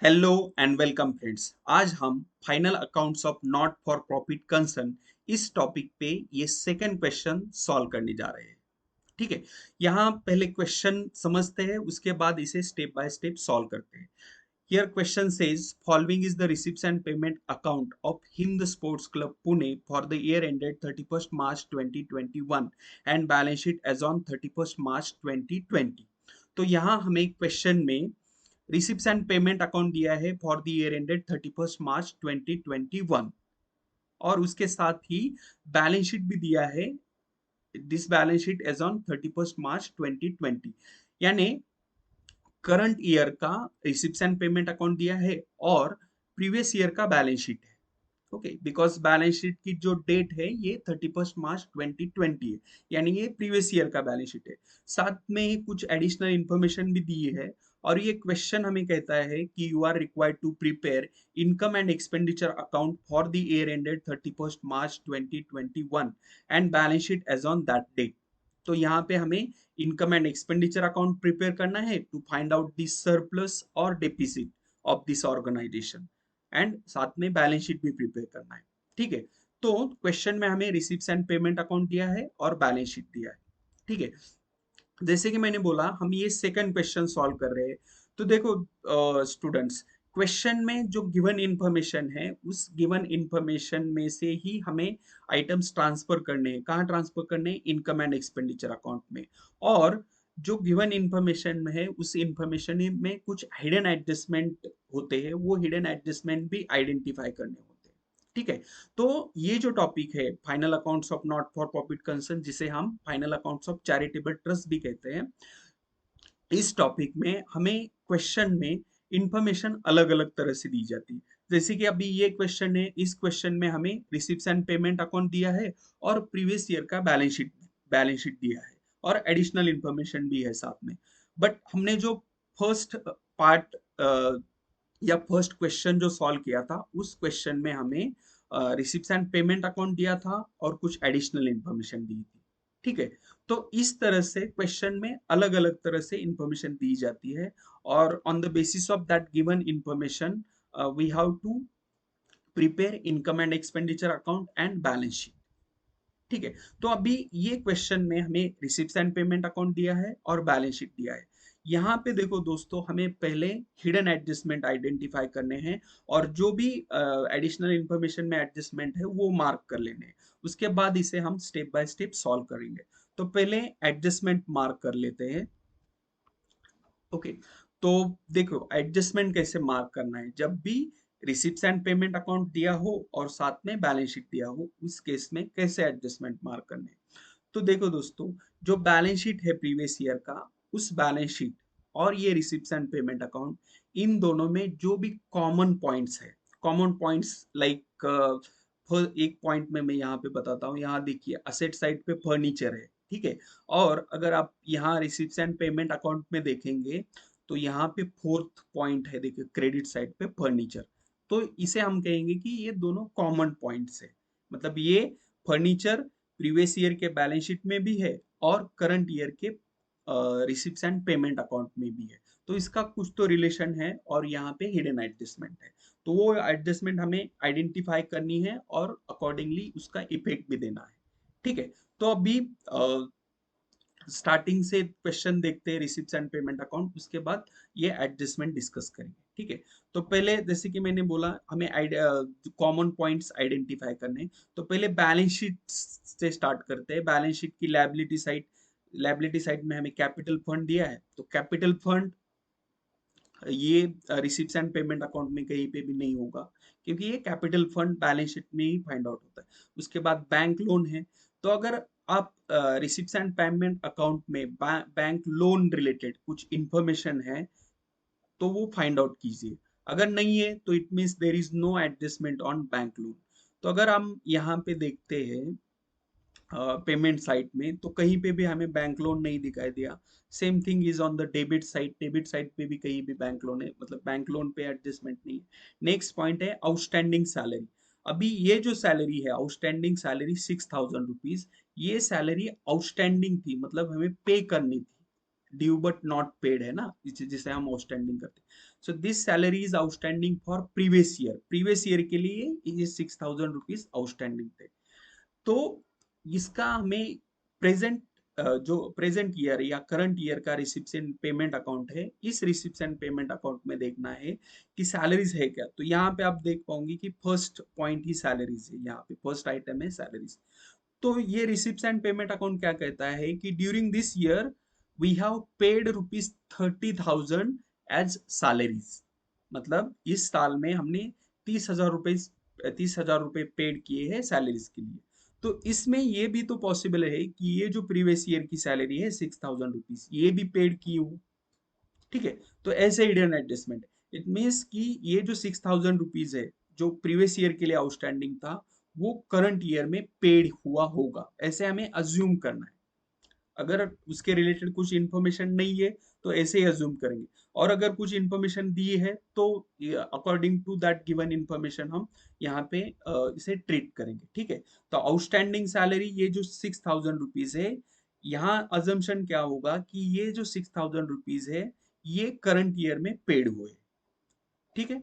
Hello and welcome friends. आज हम final accounts of not for profit concern इस topic पे ये सेकंड क्वेश्चन सॉल्व करने जा रहे हैं। ठीक है। यहाँ पहले क्वेश्चन समझते हैं, उसके बाद इसे स्टेप बाय स्टेप सॉल्व करते हैं। Here question says following is the receipts and payment account of Hind Sports Club Pune for the year ended 31st March 2021 and balance sheet as on 31st March 2020। तो यहाँ हमें question में receipts and payment account दिया है for the year ended 31st March 2021 और उसके साथ ही balance sheet भी दिया है। This balance sheet as on 31st March 2020, यानी करंट ईयर का रिसिप्ट्स एंड पेमेंट अकाउंट दिया है और प्रीवियस ईयर का बैलेंस शीट है। ओके, बिकॉज बैलेंस शीट की जो डेट है ये 31st मार्च 2020 है, यानी ये प्रीवियस ईयर का बैलेंस शीट है। साथ में ही कुछ एडिशनल इंफॉर्मेशन भी दी है और ये क्वेश्चन हमें कहता है कि you are required to prepare income and expenditure account for the year ended 31st March 2021 and balance sheet as on that date. तो यहाँ पे हमें income and expenditure account prepare करना है to find out the surplus और deficit of this organisation and साथ में balance sheet भी प्रिपेयर करना है। ठीक है। तो क्वेश्चन में हमें रिसीप्ट्स एंड पेमेंट अकाउंट दिया है और बैलेंस शीट दिया है। ठीक है। जैसे कि मैंने बोला हम ये सेकंड क्वेश्चन सॉल्व कर रहे हैं। तो देखो स्टूडेंट्स, क्वेश्चन में जो गिवन इंफॉर्मेशन है उस गिवन इंफॉर्मेशन में से ही हमें आइटम्स ट्रांसफर करने हैं। कहाँ ट्रांसफर करने हैं? इनकम एंड एक्सपेंडिचर अकाउंट में। और जो गिवन इंफॉर्मेशन में है उस इंफॉर्मेशन में कुछ हिडन एडजस्टमेंट होते हैं, वो हिडन एडजस्टमेंट भी आइडेंटिफाई करने होते हैं। ठीक है। तो ये जो टॉपिक है final accounts of not for profit concern, जिसे हम final accounts of charitable trust भी कहते हैं, इस टॉपिक में हमें क्वेश्चन में इंफॉर्मेशन अलग अलग तरह से दी जाती है। जैसे कि अभी ये क्वेश्चन है, इस क्वेश्चन में हमें रिसिप्ट्स एंड पेमेंट अकाउंट दिया है और प्रीवियस ईयर का बैलेंस शीट दिया है और एडिशनल इंफॉर्मेशन भी है साथ में। बट हमने जो फर्स्ट पार्ट या फर्स्ट क्वेश्चन जो सॉल्व किया था उस क्वेश्चन में हमें रिसिप्ट्स एंड पेमेंट अकाउंट दिया था और कुछ एडिशनल इंफॉर्मेशन दी थी। ठीक है। तो इस तरह से क्वेश्चन में अलग अलग तरह से इंफॉर्मेशन दी जाती है और on the basis of that given information we have to prepare income and expenditure account and balance sheet. ठीक है। तो अभी ये क्वेश्चन में हमें रिसिप्ट्स एंड पेमेंट अकाउंट दिया है और बैलेंस शीट दिया है। यहाँ पे देखो दोस्तों, हमें पहले हिडन एडजस्टमेंट आइडेंटिफाई करने हैं और जो भी एडिशनल इंफॉर्मेशन में एडजस्टमेंट है वो मार्क कर लेने हैं। उसके बाद इसे हम स्टेप बाय स्टेप सॉल्व करेंगे। तो पहले एडजस्टमेंट मार्क कर लेते हैं। ओके। तो देखो एडजस्टमेंट कैसे मार्क करना है, जब भी रिसिप्ट्स एंड पेमेंट अकाउंट दिया हो और साथ में बैलेंस शीट दिया हो, उस केस में कैसे एडजस्टमेंट मार्क करने हैं। तो देखो दोस्तों, जो बैलेंस शीट है प्रीवियस ईयर का, उस बैलेंस शीट और ये रिसिप्ट्स एंड पेमेंट अकाउंट, इन दोनों में जो भी कॉमन पॉइंट्स है, कॉमन पॉइंट्स लाइक एक पॉइंट में मैं यहाँ पे बताता हूँ। यहाँ देखिए असेट साइड पे फर्नीचर है। ठीक है। और अगर आप यहाँ रिसिप्ट्स एंड पेमेंट अकाउंट में देखेंगे तो यहाँ पे फोर्थ पॉइंट है, देखिए क्रेडिट साइड पे फर्नीचर। तो इसे हम कहेंगे कि ये दोनों कॉमन पॉइंट्स है। मतलब ये फर्नीचर प्रीवियस ईयर के बैलेंस शीट में भी है और करंट ईयर के रिसिप्ट्स एंड पेमेंट अकाउंट में भी है। तो इसका कुछ तो रिलेशन है और यहाँ पे हिडन एडजस्टमेंट है। तो वो एडजस्टमेंट हमें आइडेंटिफाई करनी है और अकॉर्डिंगली उसका इफेक्ट भी देना है। ठीक है। तो अभी स्टार्टिंग से क्वेश्चन देखते हैं रिसिप्ट्स एंड पेमेंट अकाउंट, उसके बाद ये एडजस्टमेंट डिस्कस करेंगे। ठीक है। तो पहले जैसे कि मैंने बोला हमें कॉमन पॉइंट्स आइडेंटिफाई करने हैं। तो पहले बैलेंस शीट से स्टार्ट करते हैं। बैलेंस शीट की लायबिलिटी साइड में हमें कैपिटल फंड दिया है। तो कैपिटल फंड ये रिसिप्ट्स एंड पेमेंट अकाउंट में कहीं पे भी नहीं होगा, क्योंकि ये कैपिटल फंड बैलेंस शीट में ही फाइंड आउट होता है। उसके बाद बैंक लोन है। तो अगर आप रिसिप्ट्स एंड पेमेंट अकाउंट में बैंक लोन रिलेटेड कुछ इंफॉर्मेशन है तो वो फाइंड आउट कीजिए। अगर नहीं है तो it means there is no adjustment on bank loan. तो अगर हम यहाँ पे देखते हैं पेमेंट साइड में, तो कहीं पे भी हमें बैंक लोन नहीं दिखाई दिया। Same thing is on the debit side पे भी कहीं भी बैंक लोन है, मतलब बैंक लोन पे एडजस्टमेंट नहीं है। नेक्स्ट पॉइंट है आउटस्टैंडिंग सैलरी। अभी ये जो सैलरी है आउटस्टैंडिंग सैलरी 6,000 रुपीज, ये सैलरी आउटस्टैंडिंग थी, मतलब हमें पे करनी थी। ड्यू बट नॉट पेड है ना, जिसे हम आउटस्टैंडिंग करते हैं। So this salary is outstanding for previous year के लिए ये 6,000 रुपीज आउटस्टैंडिंग थे। तो इसका हमें प्रेजेंट जो प्रेजेंट ईयर या करंट ईयर का रिसिप्शन पेमेंट अकाउंट है, इस रिसिप्शन पेमेंट अकाउंट में देखना है कि सैलरीज है क्या। तो यहाँ पे आप देख पाओगे कि फर्स्ट पॉइंट ही सैलरीज है, यहाँ पे फर्स्ट आइटम है सैलरीज। तो ये रिसिप्ट एंड पेमेंट अकाउंट क्या कहता है कि during this year we have paid ₹30,000 as salaries. मतलब इस साल में हमने 30,000 रुपए पेड किए हैं सैलरीज के लिए। तो इसमें ये भी तो पॉसिबल है कि ये जो प्रीवियस ईयर की सैलरी है 6,000 रुपीज, ये भी पेड की हो। ठीक है, तो ऐसे हिडन एडजस्टमेंट इट मीन्स कि ये जो 6,000 रुपीज है जो प्रीवियस ईयर के लिए आउटस्टैंडिंग था, वो करंट ईयर में पेड हुआ होगा, ऐसे हमें अज्यूम करना है। अगर उसके रिलेटेड कुछ इन्फॉर्मेशन नहीं है तो ऐसे ही अज्यूम करेंगे, और अगर कुछ इन्फॉर्मेशन दी है तो according to that given information हम यहाँ पे इसे ट्रीट करेंगे। ठीक है, तो आउटस्टैंडिंग सैलरी ये जो 6,000 रुपीज है, यहाँ अजम्पशन क्या होगा कि ये जो 6,000 रुपीज है ये करंट ईयर में पेड हुए। ठीक है,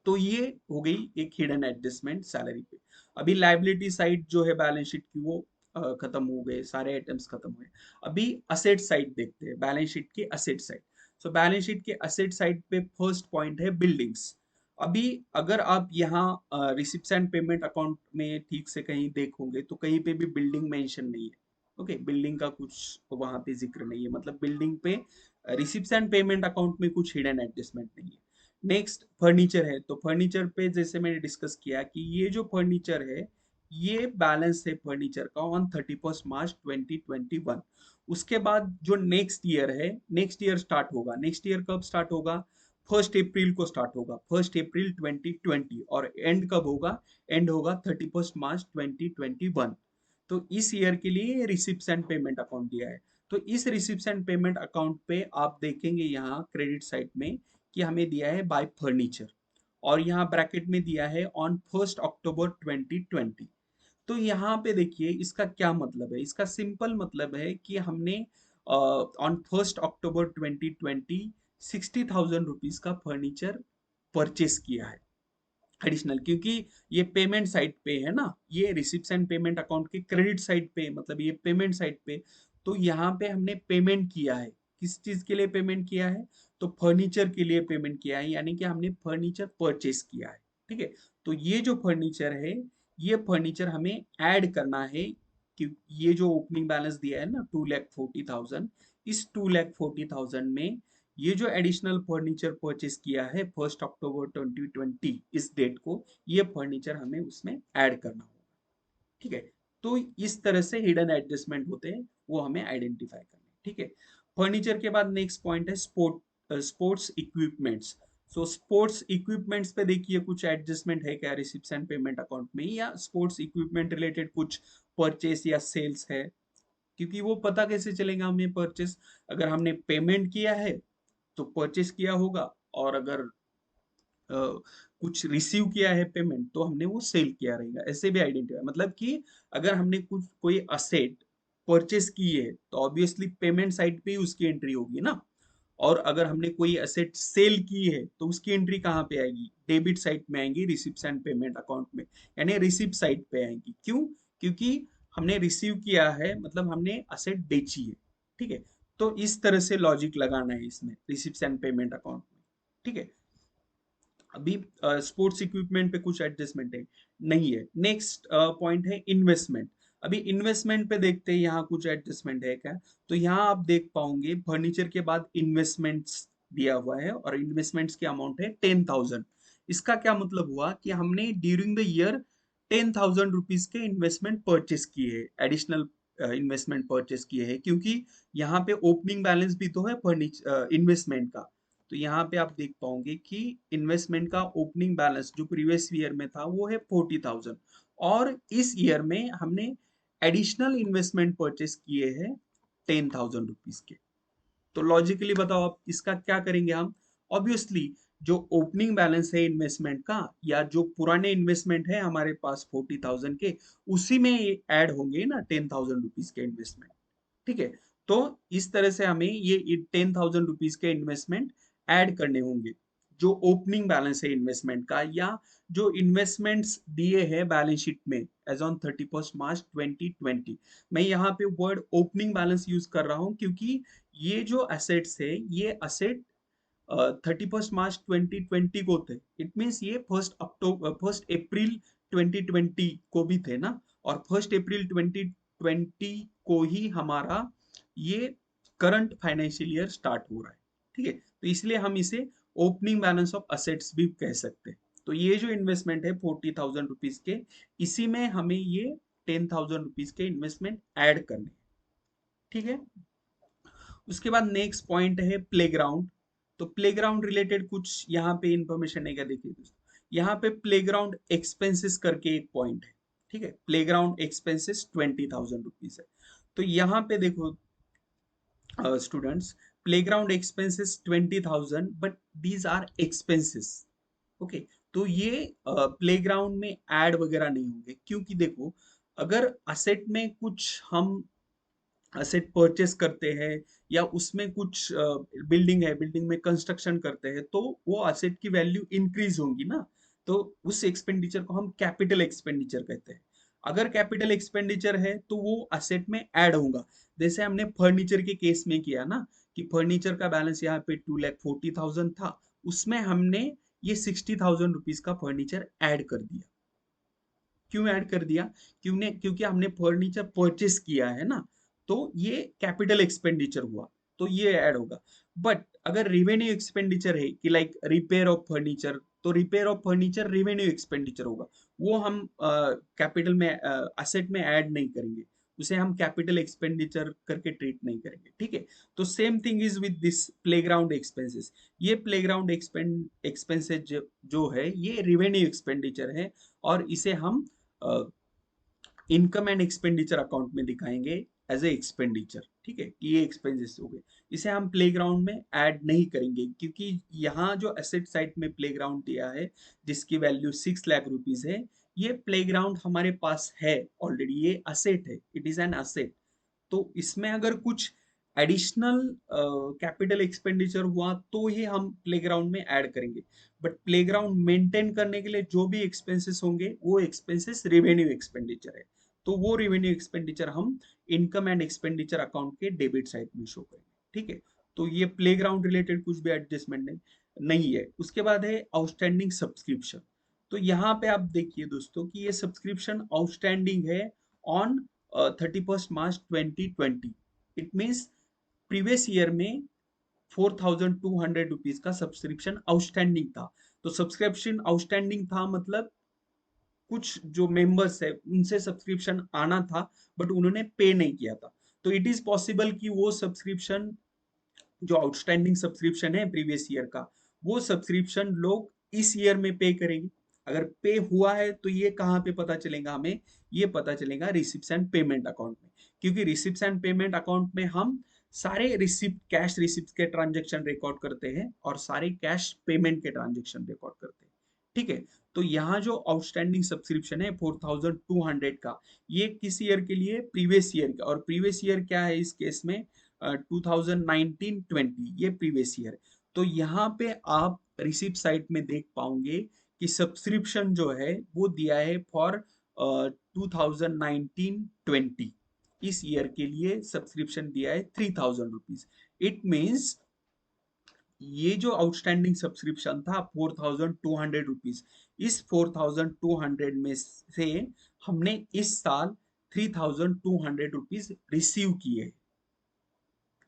तो ये हो गई एक हिडन एडजस्टमेंट सैलरी पे। अभी लाइबिलिटी साइड जो है बैलेंस शीट की, वो खत्म हो गए, सारे आइटम्स खत्म हुए। अभी असेट साइड देखते हैं, बैलेंस शीट के असेट साइड। सो बैलेंस शीट के असेट साइड पे फर्स्ट पॉइंट है बिल्डिंग्स। अभी अगर आप यहाँ रिसिप्ट एंड पेमेंट अकाउंट में ठीक से कहीं देखोगे तो कहीं पे भी बिल्डिंग मेंशन नहीं है। ओके, बिल्डिंग का कुछ वहां पे जिक्र नहीं है, मतलब बिल्डिंग पे रिसिप्ट एंड पेमेंट अकाउंट में कुछ हिडन एडजस्टमेंट नहीं है। नेक्स्ट फर्नीचर है, तो फर्नीचर पे जैसे मैंने डिस्कस किया कि ये जो फर्नीचर है ये बैलेंस है फर्नीचर का ऑन 31 मार्च 2021। उसके बाद जो नेक्स्ट ईयर है, नेक्स्ट ईयर स्टार्ट होगा, नेक्स्ट ईयर कब स्टार्ट होगा, 1 अप्रैल को स्टार्ट होगा, 1 अप्रैल 2020, और एंड कब होगा, एंड होगा 31 मार्च 2021। तो इस ईयर के लिए रिसिप्ट एंड पेमेंट अकाउंट दिया है। तो इस रिसिप्ट एंड पेमेंट अकाउंट पे आप देखेंगे यहाँ क्रेडिट साइड में कि हमें दिया है बाय फर्नीचर, और यहाँ ब्रैकेट में दिया है ऑन 1 अक्टूबर 2020। तो यहाँ पे देखिए इसका क्या मतलब है, इसका सिंपल मतलब है कि हमने ऑन 1 अक्टूबर 2020 ₹60,000 का फर्नीचर परचेस किया है एडिशनल, क्योंकि ये पेमेंट साइड पे है ना, ये रिसिप्ट एंड पेमेंट अकाउंट के क्रेडिट साइड पे, मतलब ये पेमेंट साइड पे। तो यहाँ पे हमने पेमेंट किया है, किस चीज के लिए पेमेंट किया है, तो फर्नीचर के लिए पेमेंट किया है, यानी कि हमने फर्नीचर परचेस किया है। ठीक है, तो ये जो फर्नीचर है, ये फर्नीचर हमें ऐड करना है, कि ये जो ओपनिंग बैलेंस दिया है ना 2,40,000, इस 2,40,000 में ये जो एडिशनल फर्नीचर परचेस किया है 1 अक्टूबर 2020 इस डेट को, ये फर्नीचर हमें उसमें ऐड करना होगा। ठीक है, तो इस तरह से हिडन एडजस्टमेंट होते हैं, वो हमें आइडेंटिफाई करना है। ठीक है, फर्नीचर के बाद नेक्स्ट पॉइंट है sports equipments. So sports equipments पे देखिए कुछ एडजस्टमेंट है क्या रिसिप्ट एंड पेमेंट अकाउंट में, या स्पोर्ट्स इक्विपमेंट रिलेटेड कुछ परचेस या सेल्स है, क्योंकि वो पता कैसे चलेगा हमें परचेस, अगर हमने पेमेंट किया है तो परचेस किया होगा, और अगर कुछ रिसीव किया है पेमेंट तो हमने वो सेल किया रहेगा, ऐसे भी आइडेंटिफाई, मतलब कि अगर हमने कुछ कोई असेट परचेस की है तो ऑब्वियसली पेमेंट साइड पे ही उसकी एंट्री होगी ना, और अगर हमने कोई एसेट सेल की है तो उसकी एंट्री कहाँ पे आएगी, डेबिट साइड में आएंगी रिसिप्ट एंड पेमेंट अकाउंट में, यानी रिसिप्ट साइड पे आएंगी। क्यों, क्योंकि हमने रिसीव किया है, मतलब हमने असेट बेची है। ठीक है, तो इस तरह से लॉजिक लगाना है इसमें रिसिप्ट एंड पेमेंट अकाउंट में। ठीक है, अभी स्पोर्ट्स इक्विपमेंट पे कुछ एडजस्टमेंट है नहीं है। नेक्स्ट पॉइंट है इन्वेस्टमेंट। अभी इन्वेस्टमेंट पे देखते हैं यहाँ कुछ एडजस्टमेंट है क्या। तो यहाँ आप देख पाओगे फर्नीचर के बाद इन्वेस्टमेंट्स दिया हुआ है, और इन्वेस्टमेंट्स की अमाउंट है 10,000। इसका क्या मतलब हुआ कि हमने ड्यूरिंग द ईयर 10,000 रुपीज के इन्वेस्टमेंट परचेस किए है, एडिशनल इन्वेस्टमेंट परचेस किए हैं, क्योंकि यहाँ पे ओपनिंग बैलेंस भी तो है फर्नीचर इन्वेस्टमेंट का। तो यहाँ पे आप देख पाओगे कि इन्वेस्टमेंट का ओपनिंग बैलेंस जो प्रीवियस ईयर में था वो है 40,000, और इस ईयर में हमने एडिशनल इन्वेस्टमेंट परचेस किए हैं 10,000 रुपीज के। तो लॉजिकली बताओ आप इसका क्या करेंगे हम, ऑब्वियसली जो ओपनिंग बैलेंस है इन्वेस्टमेंट का, या जो पुराने इन्वेस्टमेंट है हमारे पास 40,000 के, उसी में ऐड होंगे ना 10,000 रुपीज के इन्वेस्टमेंट। ठीक है, तो इस तरह से हमें ये 10,000 रुपीज के इन्वेस्टमेंट ऐड करने होंगे जो ओपनिंग बैलेंस है इन्वेस्टमेंट का, या जो इन्वेस्टमेंट्स दिए हैं बैलेंस शीट में एज ऑन 31 मार्च 2020। मैं यहाँ पे वर्ड ओपनिंग बैलेंस यूज कर रहा हूँ क्योंकि ये जो एसेट्स है ये एसेट 31 मार्च 2020 को थे। इट मीन्स ये 1 अप्रैल 2020 को भी थे ना, और 1 अप्रैल 2020 को ही हमारा ये करंट फाइनेंशियल ईयर स्टार्ट हो रहा है। ठीक है, तो इसलिए हम इसे ओपनिंग बैलेंस ऑफ असेट्स भी कह सकते हैं। तो ये जो इन्वेस्टमेंट है 40,000 रुपीज के, इसी में हमें ये 10,000 रुपीज के इन्वेस्टमेंट ऐड करने हैं। ठीक है, उसके बाद नेक्स्ट पॉइंट है प्लेग्राउंड। तो प्लेग्राउंड रिलेटेड कुछ यहाँ पे इंफॉर्मेशन है क्या, देखिए दोस्तों, यहाँ पे प्लेग्राउंड एक्सपेंसेस करके एक पॉइंट है। ठीक है, प्लेग्राउंड एक्सपेंसेस 20,000 रुपीज है। तो यहाँ पे देखो students, playground expenses 20,000, but these are expenses. Okay, तो ये प्लेग्राउंड में ऐड वगैरह नहीं होंगे, क्योंकि देखो अगर असेट में कुछ हम असेट परचेस करते हैं या उसमें कुछ बिल्डिंग है, बिल्डिंग में कंस्ट्रक्शन करते हैं, तो वो असेट की वैल्यू इंक्रीज होगी ना, तो उस एक्सपेंडिचर को हम कैपिटल एक्सपेंडिचर कहते हैं। अगर कैपिटल एक्सपेंडिचर है तो वो असेट में ऐड होगा। जैसे हमने फर्नीचर के केस में किया ना, कि फर्नीचर का बैलेंस यहाँ पे 2,40,000 था, उसमें हमने ये 60,000 रुपीज का फर्नीचर ऐड कर दिया। क्यों ऐड कर दिया? क्योंकि हमने फर्नीचर परचेस किया है ना, तो ये कैपिटल एक्सपेंडिचर हुआ, तो ये ऐड होगा। बट अगर रिवेन्यू एक्सपेंडिचर है कि लाइक रिपेयर ऑफ फर्नीचर, तो repair of furniture revenue expenditure होगा, वो हम कैपिटल में असेट में ऐड नहीं करेंगे, उसे हम कैपिटल एक्सपेंडिचर करके ट्रीट नहीं करेंगे। ठीक है, तो same thing is with this playground expenses. ये प्लेग्राउंड एक्सपेंसेस जो है ये रिवेन्यू एक्सपेंडिचर है, और इसे हम इनकम एंड एक्सपेंडिचर अकाउंट में दिखाएंगे एज ए एक्सपेंडिचर। ठीक है, ये एक्सपेंसेस हो गए, इसे हम प्लेग्राउंड में ऐड नहीं करेंगे, क्योंकि यहाँ जो एसेट साइड में प्लेग्राउंड दिया है जिसकी वैल्यू 6 लाख रुपीज है, ये प्लेग्राउंड हमारे पास है ऑलरेडी, ये असेट है, इट इज एन असेट। तो इसमें अगर कुछ एडिशनल कैपिटल एक्सपेंडिचर हुआ तो ही हम प्लेग्राउंड में ऐड करेंगे। बट प्लेग्राउंड मेंटेन करने के लिए जो भी एक्सपेंसेस होंगे वो एक्सपेंसेस रेवेन्यू एक्सपेंडिचर है, तो वो रेवेन्यू एक्सपेंडिचर हम इनकम एंड एक्सपेंडिचर अकाउंट के डेबिट साइड में शो करेंगे। ठीक है, तो ये प्लेग्राउंड रिलेटेड कुछ भी एडजस्टमेंट नहीं है। उसके बाद है आउटस्टैंडिंग सब्सक्रिप्शन। तो यहाँ पे आप देखिए दोस्तों कि ये सब्सक्रिप्शन आउटस्टैंडिंग है on 31 March 2020। It means previous year में 4,200 रुपीज का सब्सक्रिप्शन आउटस्टैंडिंग था। तो सब्सक्रिप्शन आउटस्टैंडिंग था मतलब कुछ जो मेंबर्स है उनसे सब्सक्रिप्शन आना था, बट उन्होंने पे नहीं किया था। तो इट इज पॉसिबल कि वो सब्सक्रिप्शन, जो आउटस्टैंडिंग सब्सक्रिप्शन है प्रीवियस ईयर का, वो सब्सक्रिप्शन लोग इस ईयर में पे करेंगे। अगर पे हुआ है तो ये कहाँ पे पता चलेगा हमें? ये पता चलेगा रिसिप्ट्स एंड पेमेंट अकाउंट में, क्योंकि रिसिप्ट्स एंड पेमेंट अकाउंट में हम सारे रिसिप्ट, कैश रिसिप्ट के ट्रांजेक्शन रिकॉर्ड करते हैं और सारे कैश पेमेंट के ट्रांजेक्शन रिकॉर्ड करते हैं। ठीक है, तो यहाँ जो आउटस्टैंडिंग सब्सक्रिप्शन है 4,200 का, ये किस ईयर के लिए? प्रीवियस ईयर का। और प्रीवियस ईयर क्या है इस केस में? 2019-20, ये प्रीवियस ईयर। तो यहाँ पे आप रिसिप्ट साइट में देख पाओगे कि सब्सक्रिप्शन जो है वो दिया है फॉर 2019-20, इस ईयर के लिए सब्सक्रिप्शन दिया है 3,000 रुपीज। इट मीन्स ये जो आउटस्टैंडिंग सब्सक्रिप्शन था 4,200 रुपीज, इस 4,200 में से हमने इस साल 3,200 रुपीज रिसीव किए।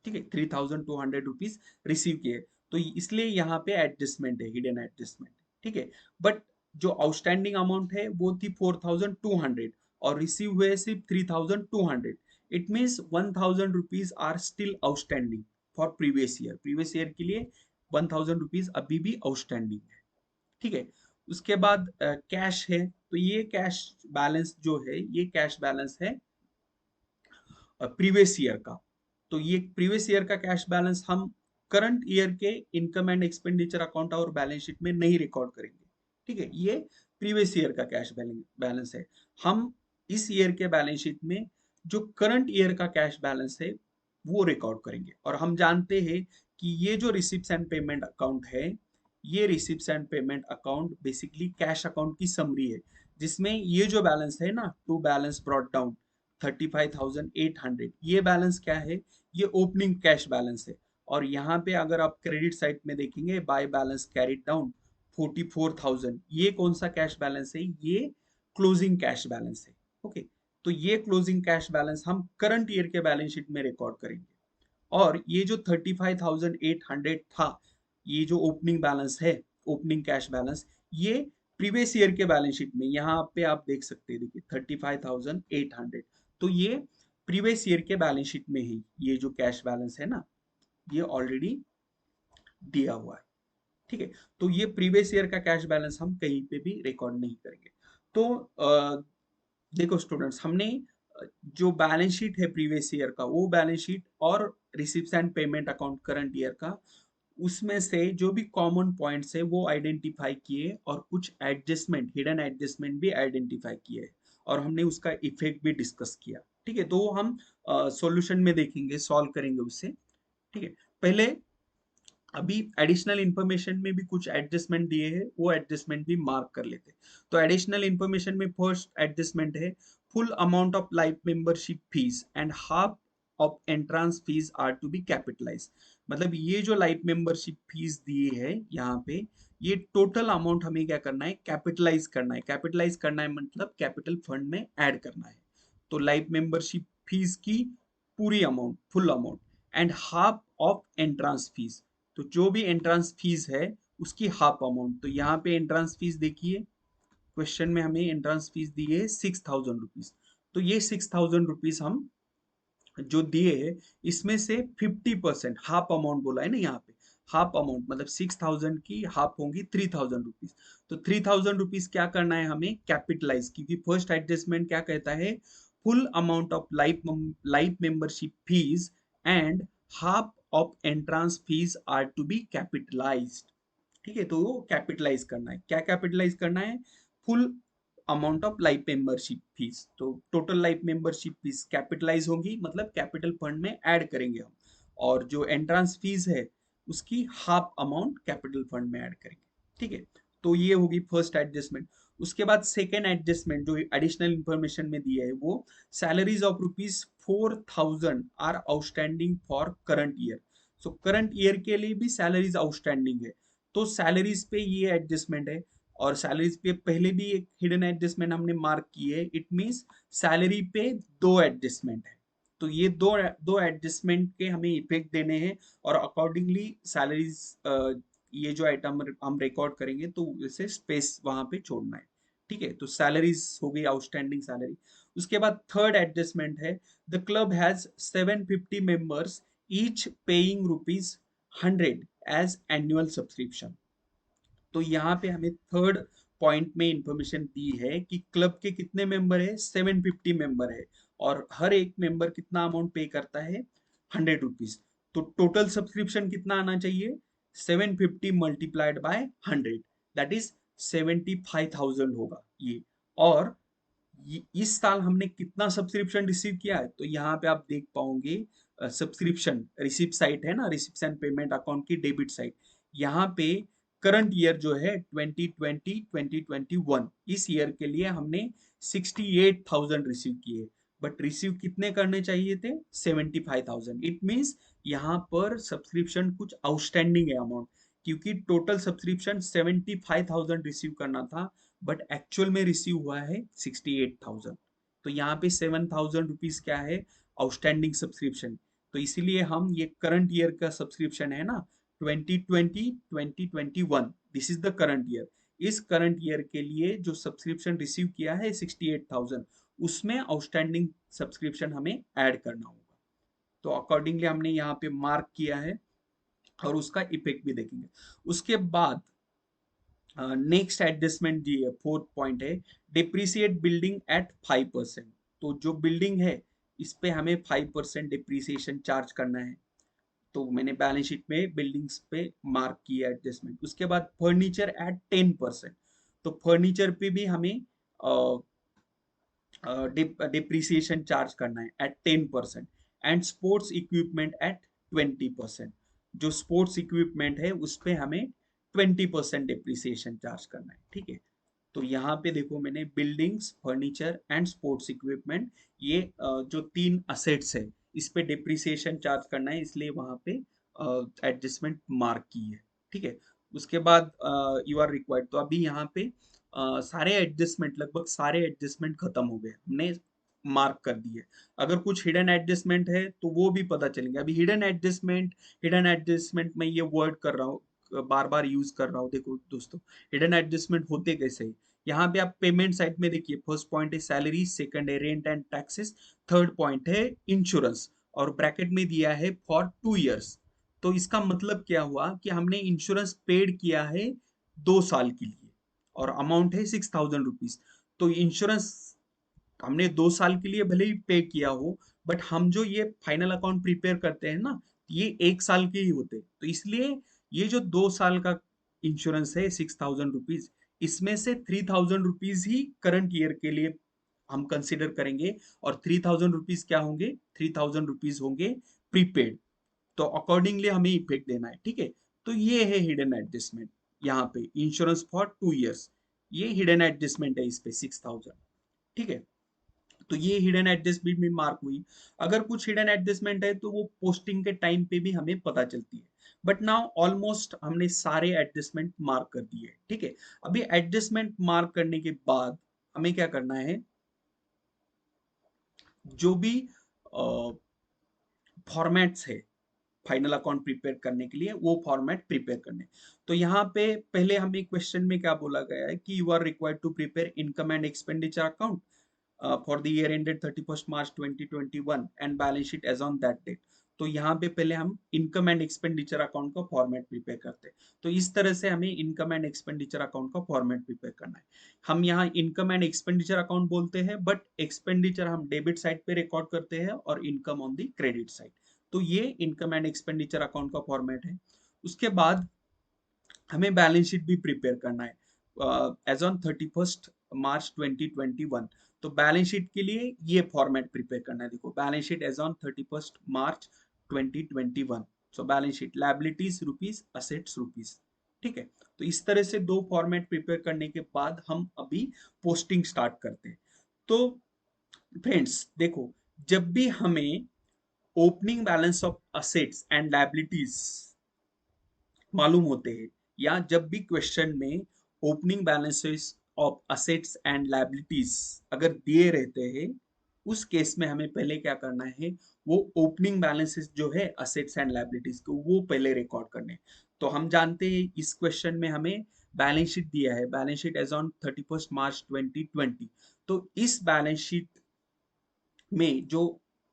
ठीक है, 3,200 रुपीज रिसीव किए, तो इसलिए यहाँ पे एडजस्टमेंट है, हिडन एडजस्टमेंट। ठीक है, बट जो आउटस्टैंडिंग अमाउंट है वो थी 4,200 और रिसीव हुए सिर्फ 3,200। It means 1,000 rupees are still outstanding for previous year. Previous year के लिए 1,000 रुपीज अभी भी आउटस्टैंडिंग है। ठीक है, उसके बाद कैश है। तो ये कैश बैलेंस जो है ये कैश बैलेंस है प्रीवियस ईयर का। तो ये प्रीवियस ईयर का कैश बैलेंस हम करंट ईयर के इनकम एंड एक्सपेंडिचर अकाउंट और बैलेंस शीट में नहीं रिकॉर्ड करेंगे। ठीक है, ये प्रीवियस ईयर का कैश बैलेंस है। हम इस ईयर के बैलेंस शीट में जो करंट ईयर का कैश बैलेंस है वो रिकॉर्ड करेंगे। और हम जानते हैं कि ये जो रिसिप्ट्स एंड पेमेंट अकाउंट है, ये receipts and payment account basically cash account की समरी है, जिसमें ये जो बैलेंस है ना, टू बैलेंस ब्रॉट डाउन 35,800, ये बैलेंस क्या है, ये ओपनिंग कैश बैलेंस है। और यहाँ पे अगर आप क्रेडिट साइड में देखेंगे, बाय बैलेंस कैरिड डाउन 44,000, ये कौन सा कैश बैलेंस है, ये क्लोजिंग कैश बैलेंस है। ओके, तो ये क्लोजिंग कैश बैलेंस हम करंट ईयर के बैलेंस शीट में रिकॉर्ड करेंगे। और ये जो 35,800 था, ये जो ओपनिंग बैलेंस है, ओपनिंग कैश बैलेंस, ये प्रीवियस ईयर के बैलेंस शीट में यहाँ पे आप देख सकते हैं, देखिए 35,800, तो ये प्रीवियस ईयर के बैलेंस शीट में ही ये जो कैश बैलेंस है ना, ये ऑलरेडी दिया हुआ है। ठीक है, तो ये प्रीवियस ईयर का कैश बैलेंस हम कहीं पे भी रिकॉर्ड नहीं करेंगे। तो देखो स्टूडेंट्स, हमने जो बैलेंस शीट है प्रीवियस ईयर का, वो बैलेंस शीट और receipts and payment account current year का, उसमें से जो भी कॉमन पॉइंट्स है वो आइडेंटिफाई किए, और कुछ एडजस्टमेंट, हिडन एडजस्टमेंट भी आइडेंटिफाई किए, और हमने उसका इफेक्ट भी डिस्कस किया। ठीक है, तो वो हम सॉल्यूशन में देखेंगे, सॉल्व करेंगे उससे। ठीक है, पहले अभी एडिशनल इंफॉर्मेशन में भी कुछ एडजस्टमेंट दिए हैं, वो एडजस्टमेंट भी मार्क कर लेते हैं। तो एडिशनल इंफॉर्मेशन में फर्स्ट एडजस्टमेंट है, full amount of life membership fees and half of entrance fees are to be capitalise. मतलब ये जो लाइफ मेंबरशिप फीस दिए है यहाँ पे, ये टोटल अमाउंट हमें क्या करना है, कैपिटलाइज करना है। कैपिटलाइज करना है मतलब कैपिटल फंड में ऐड करना है। तो लाइफ मेंबरशिप फीस की पूरी amount, full amount, and half of entrance fees, तो जो भी एंट्रेंस फीस है उसकी हाफ अमाउंट। तो यहाँ पे एंट्रेंस फीस देखिए, क्वेश्चन में हमें एंट्रेंस फीस दी है 6,000 रुपीज। तो ये 6,000 रुपीज हम जो दिए है, इसमें से 50%, हाफ अमाउंट बोला है ना यहाँ पे, हाफ अमाउंट मतलब 6,000 की हाफ होंगी 3,000 रुपीज। तो 3,000 रुपीज क्या करना है हमें, कैपिटलाइज, क्योंकि फर्स्ट एडजस्टमेंट क्या कहता है, full amount of life membership fees and half of entrance fees are to be capitalised. ठीक है, तो वो कैपिटलाइज करना है। क्या कैपिटलाइज करना है, full amount of life membership fees. तो total life membership fees capitalise होंगी, मतलब कैपिटल फंड में ऐड करेंगे हम, और जो एंट्रेंस फीस है उसकी हाफ अमाउंट कैपिटल फंड में ऐड करेंगे। ठीक है, तो ये होगी फर्स्ट एडजस्टमेंट। उसके बाद सेकेंड एडजस्टमेंट जो एडिशनल इंफॉर्मेशन में दिया है, वो salaries of ₹4,000 are outstanding for current year. So current year के लिए भी सैलरीज आउटस्टैंडिंग है, तो सैलरीज पे ये एडजस्टमेंट है। और सैलरीज पे पहले भी एक हिडन एडजस्टमेंट हमने मार्क की है, इट मींस सैलरी पे दो एडजस्टमेंट है। तो ये दो दो एडजस्टमेंट के हमें इफेक्ट देने हैं, और अकॉर्डिंगली सैलरीज, ये जो आइटम हम रिकॉर्ड करेंगे तो इसे स्पेस वहां पे छोड़ना है। ठीक है, तो सैलरीज हो गई आउटस्टैंडिंग सैलरी। उसके बाद थर्ड एडजस्टमेंट है, the club has 750 members, each paying ₹100 as annual subscription. तो यहाँ पे हमें थर्ड पॉइंट में इंफॉर्मेशन दी है कि क्लब के कितने मेंबर है, 750 मेंबर है, और हर एक मेंबर कितना अमाउंट पे करता है, ₹100। तो टोटल सब्सक्रिप्शन कितना आना चाहिए, 750 मल्टीप्लाइड बाय 100, दैट इज 75,000 होगा ये। और इस साल हमने कितना सब्सक्रिप्शन रिसीव किया है, तो यहाँ पे आप देख पाओगे, सब्सक्रिप्शन रिसिप्ट साइट है ना, रिसिप्ट एंड पेमेंट अकाउंट की डेबिट साइट, यहाँ पे करंट ईयर जो है 2020 2021, इस ईयर के लिए हमने 68,000 रिसीव किए, बट रिसीव कितने करने चाहिए थे, 75,000। इट मीन्स यहाँ पर सब्सक्रिप्शन कुछ आउटस्टैंडिंग है अमाउंट, क्योंकि टोटल सब्सक्रिप्शन 75,000 रिसीव करना था, बट एक्चुअल में रिसीव हुआ है 68,000। तो यहाँ पे 7,000 रुपीज क्या है, आउटस्टैंडिंग सब्सक्रिप्शन। तो इसीलिए हम ये करंट ईयर का सब्सक्रिप्शन है ना, 2020 2021, this is the current year. इस करंट ईयर के लिए जो सब्सक्रिप्शन रिसीव किया है 68,000, उसमें आउटस्टैंडिंग सब्सक्रिप्शन हमें ऐड करना होगा। तो अकॉर्डिंगली हमने यहाँ पे मार्क किया है, और उसका इफेक्ट भी देखेंगे। उसके बाद नेक्स्ट एडजस्टमेंट दी है, फोर्थ पॉइंट है, डिप्रिसिएट बिल्डिंग एट 5%। तो जो बिल्डिंग है इस पे हमें 5% डिप्रिसिएशन चार्ज करना है। तो मैंने बैलेंस शीट में बिल्डिंग्स पे मार्क किया एडजस्टमेंट। उसके बाद फर्नीचर एट 10%, तो फर्नीचर पे भी हमें डिप्रिसिएशन चार्ज करना है at 10%। And sports equipment at 20%। जो स्पोर्ट्स इक्विपमेंट है उस पे हमें 20% डिप्रिसिएशन चार्ज करना है, ठीक है। तो यहाँ पे देखो मैंने buildings, furniture and sports equipment, ये जो तीन असेट्स है इस पे डिप्रिसिएशन चार्ज करना है, इसलिए वहां पे एडजस्टमेंट मार्क की है, ठीक है। उसके बाद यू आर रिक्वायर्ड, तो अभी यहाँ पे सारे एडजस्टमेंट, लगभग सारे एडजस्टमेंट खत्म हो गए, हमने मार्क कर दिए। अगर कुछ हिडन एडजस्टमेंट है तो वो भी पता चलेंगे। अभी हिडन एडजस्टमेंट में ये वर्ड कर रहा हूँ, बार बार यूज कर रहा हूँ। देखो दोस्तों, हिडन एडजस्टमेंट होते कैसे हैं? यहाँ पे आप पेमेंट साइड में देखिए, फर्स्ट पॉइंट है सैलरी, सेकंड है rent and taxes, third point है इंश्योरेंस, और ब्रैकेट में दिया है फॉर 2 years। तो इसका मतलब क्या हुआ कि हमने इंश्योरेंस पेड किया है 2 साल के लिए, और अमाउंट है 6,000 रुपीज। तो इंश्योरेंस हमने 2 साल के लिए भले ही पे किया हो, बट हम जो ये फाइनल अकाउंट प्रिपेयर करते हैं ना, ये 1 साल के ही होते हैं। तो इसलिए ये जो 2 साल का इंश्योरेंस है 6,000 रुपीज, इसमें से 3,000 रुपीज ही करंट ईयर के लिए हम कंसिडर करेंगे, और 3,000 रुपीज क्या होंगे? 3,000 रुपीज होंगे प्रीपेड। तो अकॉर्डिंगली हमें इफेक्ट देना है, ठीक है। तो ये है हिडन एडजस्टमेंट, यहाँ पे इंश्योरेंस फॉर 2 years, ये हिडन एडजस्टमेंट है इस पे 6,000, ठीक है। तो ये हिडन एडजस्टमेंट भी मार्क हुई। अगर कुछ हिडन एडजस्टमेंट है तो वो पोस्टिंग के टाइम पे भी हमें पता चलती है। बट नाउ ऑलमोस्ट हमने सारे एडजस्टमेंट मार्क कर दिए, ठीक है। अभी एडजस्टमेंट मार्क करने के बाद हमें क्या करना है? जो भी फॉर्मेट्स है फाइनल अकाउंट प्रिपेयर करने के लिए, वो फॉर्मेट प्रिपेयर करने। तो यहाँ पे पहले हमें क्वेश्चन में क्या बोला गया है कि you are required to prepare income and expenditure account for the year ended 31st March 2021 and balance sheet as on that date। तो यहाँ पे पहले हम इनकम एंड एक्सपेंडिचर अकाउंट का फॉर्मेट प्रिपेयर करते हैं। तो इस तरह से हमें इनकम एंड एक्सपेंडिचर अकाउंट का फॉर्मेट प्रिपेयर करना है। हम यहाँ इनकम एंड एक्सपेंडिचर अकाउंट बोलते हैं, बट एक्सपेंडिचर हम डेबिट साइड पे रिकॉर्ड करते हैं और income on the credit side. तो ये इनकम एंड एक्सपेंडिचर अकाउंट का फॉर्मेट है। उसके बाद हमें बैलेंस शीट भी प्रिपेयर करना है एज ऑन 31st March 2021। तो बैलेंस शीट के लिए ये फॉर्मेट प्रिपेयर करना है। देखो, balance sheet as on 31st March 2021। So balance sheet liabilities rupees, assets rupees, ठीक है। तो इस तरह से दो फॉर्मेट प्रिपेयर करने के बाद हम अभी पोस्टिंग स्टार्ट करते हैं। तो फ्रेंड्स देखो, जब भी हमें opening balance of assets and liabilities मालूम होते हैं, या जब भी क्वेश्चन में opening balances of assets and liabilities अगर दिए रहते हैं, उस केस में हमें पहले क्या करना है? वो ओपनिंग बैलेंसेस जो है असेट्स एंड लायबिलिटीज को, वो पहले रिकॉर्ड करने। तो हम जानते हैं इस क्वेश्चन में हमें बैलेंस शीट दिया है, balance sheet as on 31st March 2020। तो इस बैलेंस शीट में जो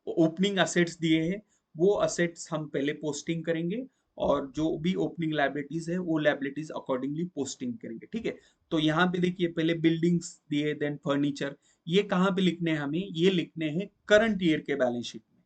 ओपनिंग असेट्स दिए हैं, वो असेट्स हम पहले पोस्टिंग करेंगे, और जो भी ओपनिंग लायबिलिटीज है वो लायबिलिटीज अकॉर्डिंगली पोस्टिंग करेंगे, ठीक है। तो यहाँ पे देखिए, पहले बिल्डिंग्स दिए, देन फर्नीचर। ये कहाँ पे लिखने हैं हमें? ये लिखने हैं करंट ईयर के बैलेंस शीट में,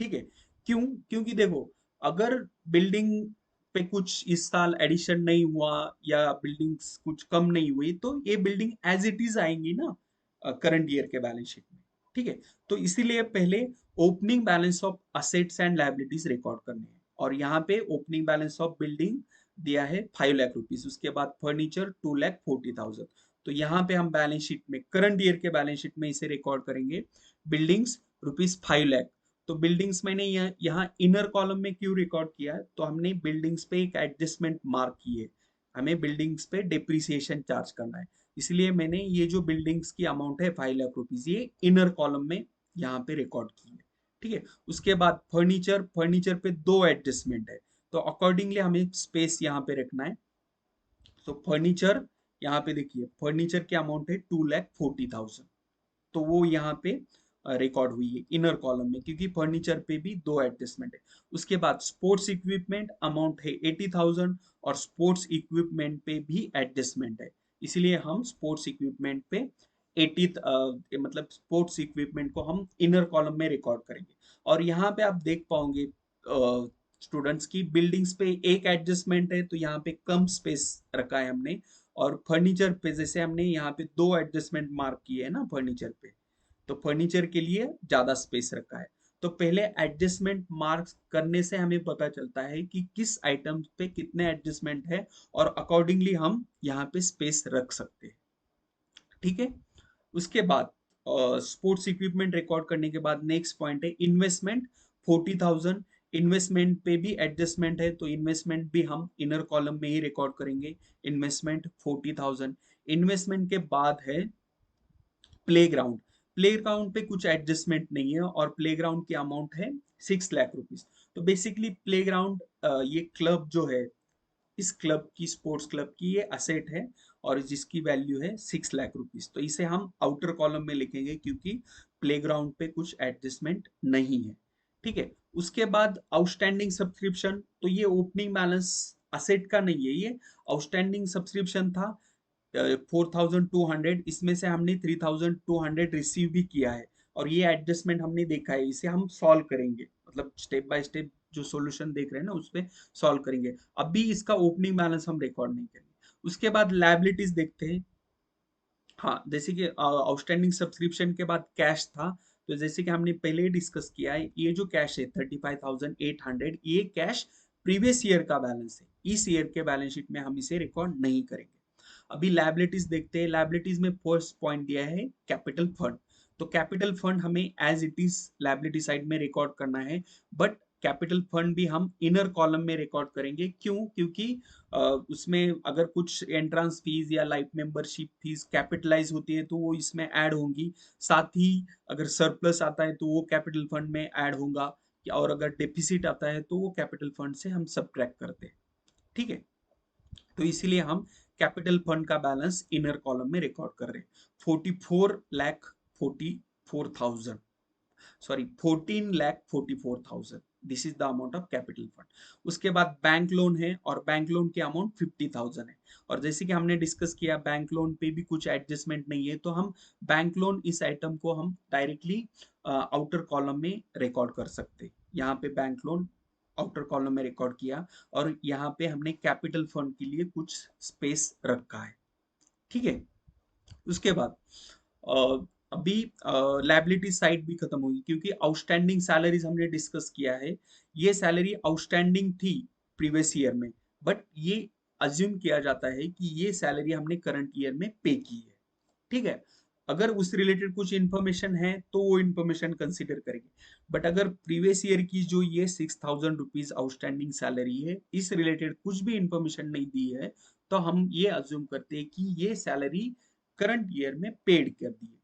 ठीक है। क्यों? क्योंकि देखो, अगर बिल्डिंग पे कुछ इस साल एडिशन नहीं हुआ, या बिल्डिंग्स कुछ कम नहीं हुई, तो ये बिल्डिंग एज इट इज आएंगी ना करंट ईयर के बैलेंस शीट में, ठीक है। तो इसीलिए पहले opening balance of assets and liabilities record करने हैं। और यहाँ पे ओपनिंग बैलेंस ऑफ बिल्डिंग दिया है 5 लाख रुपीज, उसके बाद फर्नीचर 2,40,000। तो यहाँ पे हम बैलेंस शीट में, करंट ईयर के बैलेंस शीट में इसे रिकॉर्ड करेंगे, बिल्डिंग्स ₹5 लाख। तो बिल्डिंग्स मैंने यहाँ इनर कॉलम में क्यों रिकॉर्ड किया है? तो हमने बिल्डिंग्स पे एक एडजस्टमेंट मार्क की है, हमें बिल्डिंग्स पे डिप्रिसिएशन चार्ज करना है, इसलिए मैंने ये जो बिल्डिंग्स की अमाउंट है 5 लाख रुपीज, ये इनर कॉलम में यहाँ पे रिकॉर्ड की है, ठीक है। उसके बाद फर्नीचर, फर्नीचर पे दो एडजस्टमेंट है, तो अकॉर्डिंगली हमें स्पेस यहाँ पे रखना है। तो फर्नीचर, यहाँ पे देखिए, फर्नीचर की अमाउंट है 2,40,000। तो वो यहाँ पे रिकॉर्ड हुई है इनर कॉलम में, क्योंकि फर्नीचर पे भी दो एडजस्टमेंट है। उसके बाद स्पोर्ट्स इक्विपमेंट अमाउंट है 80,000, और स्पोर्ट्स इक्विपमेंट पे भी एडजस्टमेंट है, इसलिए हम स्पोर्ट्स इक्विपमेंट पे 80 मतलब स्पोर्ट्स इक्विपमेंट को हम इनर कॉलम में रिकॉर्ड करेंगे। और यहाँ पे आप देख पाओगे स्टूडेंट्स की, बिल्डिंग्स पे एक एडजस्टमेंट है, तो यहाँ पे कम स्पेस रखा है हमने। और फर्नीचर पे जैसे हमने यहाँ पे दो एडजस्टमेंट मार्क किए है ना फर्नीचर पे, तो फर्नीचर के लिए ज्यादा स्पेस रखा है। तो पहले एडजस्टमेंट मार्क्स करने से हमें पता चलता है कि किस आइटम पे कितने एडजस्टमेंट है और अकॉर्डिंगली हम यहाँ पे स्पेस रख सकते हैं। ठीक है, उसके बाद स्पोर्ट्स इक्विपमेंट रिकॉर्ड करने के बाद नेक्स्ट पॉइंट है इन्वेस्टमेंट 40,000। इन्वेस्टमेंट पे भी एडजस्टमेंट है तो इन्वेस्टमेंट भी हम इनर कॉलम में ही रिकॉर्ड करेंगे। इन्वेस्टमेंट 40,000। इन्वेस्टमेंट के बाद है प्लेग्राउंड। प्लेग्राउंड पे कुछ एडजस्टमेंट नहीं है और प्लेग्राउंड की अमाउंट है 6 लाख रुपीज। तो बेसिकली प्लेग्राउंड ये क्लब जो है, इस क्लब की, स्पोर्ट्स क्लब की ये असेट है और जिसकी वैल्यू है 6 लाख रुपीज। तो इसे हम आउटर कॉलम में लिखेंगे क्योंकि प्लेग्राउंड पे कुछ एडजस्टमेंट नहीं है। ठीक है, उसके बाद आउटस्टैंडिंग सब्सक्रिप्शन, तो ये ओपनिंग बैलेंस असेट का नहीं है, ये आउटस्टैंडिंग सब्सक्रिप्शन था 4,200। इसमें से हमने 3,200 रिसीव भी किया है और ये एडजस्टमेंट हमने देखा है, इसे हम सॉल्व करेंगे, मतलब स्टेप बाय स्टेप जो सॉल्यूशन देख रहे हैं ना उस पे सॉल्व करेंगे। अभी इसका ओपनिंग बैलेंस हम रिकॉर्ड नहीं करेंगे। उसके बाद लायबिलिटीज देखते हैं। हाँ, जैसे कि आउटस्टैंडिंग सब्सक्रिप्शन के बाद कैश था, तो जैसे कि हमने पहले ही डिस्कस किया है, ये जो कैश है 35,800, ये कैश प्रीवियस ईयर का बैलेंस है, इस ईयर के बैलेंस शीट में हम इसे रिकॉर्ड नहीं करेंगे। अभी लायबिलिटीज देखते हैं। लायबिलिटीज में फर्स्ट पॉइंट दिया है कैपिटल फंड। तो कैपिटल फंड हमें as it is liability side में रिकॉर्ड करना है, बट कैपिटल फंड भी हम इनर कॉलम में रिकॉर्ड करेंगे। क्यों? क्योंकि उसमें अगर कुछ एंट्रेंस फीस या लाइफ मेंबरशिप फीस कैपिटलाइज होती है तो वो इसमें ऐड होंगी। साथ ही अगर सरप्लस आता है तो वो कैपिटल फंड में ऐड होगा, और अगर डेफिसिट आता है तो वो कैपिटल फंड से हम सब्ट्रैक्ट करते हैं। ठीक है, तो इसीलिए हम कैपिटल फंड का बैलेंस इनर कॉलम में रिकॉर्ड कर रहे हैं। 44,44,000, sorry 14,44,000, this is the amount of capital fund. उसके बाद बैंक लोन है और बैंक लोन की अमाउंट 50,000 है। और जैसे कि हमने डिस्कस किया बैंक लोन पे भी कुछ एडजस्टमेंट नहीं है, तो हम बैंक लोन इस आइटम को हम डायरेक्टली आउटर कॉलम में रिकॉर्ड कर सकते हैं। यहाँ पे बैंक लोन आउटर कॉलम में रिकॉर्ड किया और यहाँ पे हमने कैपिटल फंड के लिए कुछ स्पेस रखा है। ठीक है, उसके बाद अ, अभी लायबिलिटी साइड भी खत्म होगी क्योंकि आउटस्टैंडिंग सैलरीज हमने डिस्कस किया है। ये सैलरी आउटस्टैंडिंग थी प्रीवियस ईयर में, बट ये अज्यूम किया जाता है कि ये सैलरी हमने करंट ईयर में पे की है। ठीक है, अगर उस रिलेटेड कुछ इन्फॉर्मेशन है तो वो इन्फॉर्मेशन कंसिडर करेंगे, बट अगर प्रीवियस ईयर की जो ये 6,000 रुपीज आउटस्टैंडिंग सैलरी है, इस रिलेटेड कुछ भी इन्फॉर्मेशन नहीं दी है, तो हम ये अज्यूम करते हैं कि ये सैलरी करंट ईयर में पेड कर दी गई।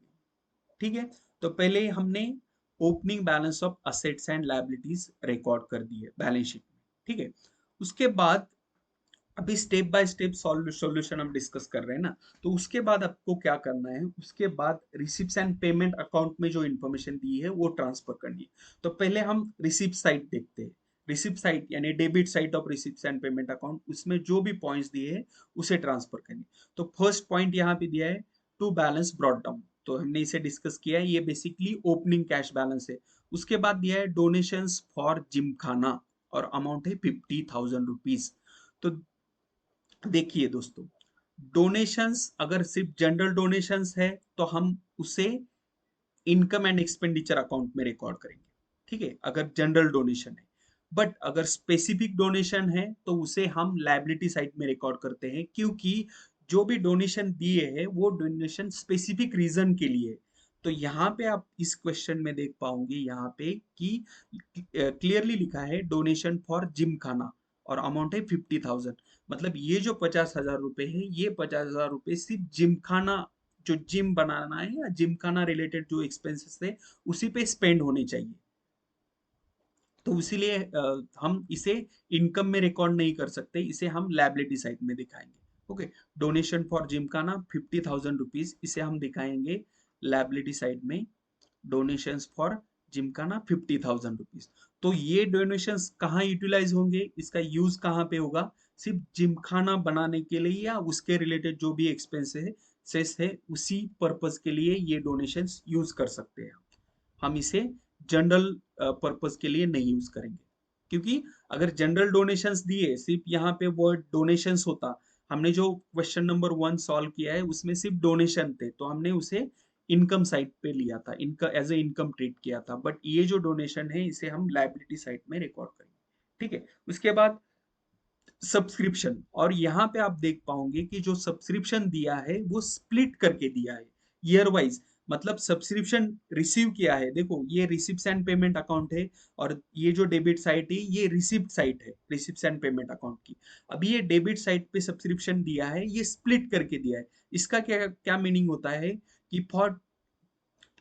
ठीक है, तो पहले हमने opening balance of assets and liabilities record कर दी है बैलेंस शीट में। ठीक है, उसके बाद अभी स्टेप बाय स्टेप सॉल्यूशन हम डिस्कस कर रहे हैं ना, तो उसके बाद आपको क्या करना है, उसके बाद रिसिप्ट्स एंड पेमेंट अकाउंट में जो इन्फॉर्मेशन दी है वो ट्रांसफर करनी है। तो पहले हम रिसिप्ट साइड देखते हैं। रिसिप्ट साइड यानी debit side of receipts and payment account, उसमें जो भी पॉइंट्स दिए हैं उसे ट्रांसफर करनी है। तो फर्स्ट पॉइंट यहाँ पे दिया है टू बैलेंस ब्रॉट डाउन, तो हमने इसे डिस्कस किया है, ये बेसिकली ओपनिंग कैश बैलेंस है। उसके बाद दिया है डोनेशंस फॉर जिम खाना और अमाउंट है 50,000 रुपीज। तो देखिए दोस्तों, डोनेशंस अगर सिर्फ जनरल डोनेशंस है तो हम उसे इनकम एंड एक्सपेंडिचर अकाउंट में रिकॉर्ड करेंगे। ठीक है, अगर जनरल डोनेशन है, बट अगर स्पेसिफिक डोनेशन है तो उसे हम लायबिलिटी साइड में रिकॉर्ड करते हैं, क्योंकि जो भी डोनेशन दिए है वो डोनेशन स्पेसिफिक रीजन के लिए है। तो यहाँ पे आप इस क्वेश्चन में देख पाओगे यहाँ पे कि क्लियरली लिखा है डोनेशन फॉर जिम खाना और अमाउंट है 50,000। मतलब ये जो 50,000 रुपए है, ये 50,000 रुपए सिर्फ जिम खाना, जो जिम बनाना है या जिम खाना रिलेटेड जो एक्सपेंसेस है उसी पे स्पेंड होने चाहिए। तो इसीलिए हम इसे इनकम में रिकॉर्ड नहीं कर सकते, इसे हम लायबिलिटी साइड में दिखाएंगे। Okay, donation for Gymkhana 50,000 rupees, इसे हम दिखाएंगे लायबिलिटी साइड में। Donations for Gymkhana 50,000 rupees. तो ये डोनेशंस कहाँ यूटिलाइज होंगे, इसका यूज कहाँ पे होगा? सिर्फ जिमखाना बनाने के लिए या उसके रिलेटेड जो भी एक्सपेंसेस है उसी पर्पज के लिए ये डोनेशंस यूज कर सकते हैं। हम इसे जनरल पर्पस के लिए नहीं यूज करेंगे, क्योंकि अगर जनरल डोनेशंस दिए, सिर्फ यहाँ पे वर्ड डोनेशंस होता, हमने जो क्वेश्चन नंबर 1 सॉल्व किया है उसमें सिर्फ डोनेशन थे, तो हमने उसे इनकम साइड पे लिया था, इनका एज ए इनकम ट्रीट किया था, बट ये जो डोनेशन है इसे हम लायबिलिटी साइड में रिकॉर्ड करेंगे। ठीक है, उसके बाद सब्सक्रिप्शन, और यहाँ पे आप देख पाओगे कि जो सब्सक्रिप्शन दिया है वो स्प्लिट करके दिया है ईयर वाइज। मतलब सब्सक्रिप्शन रिसीव किया है, देखो ये रिसिप्ट एंड पेमेंट अकाउंट है, और ये जो डेबिट साइट है ये रिसिप्ट साइट है, रिसिप्ट एंड पेमेंट अकाउंट की। अभी ये डेबिट साइट पे सब्सक्रिप्शन दिया है, ये स्प्लिट करके दिया है। इसका क्या क्या मीनिंग होता है कि फॉर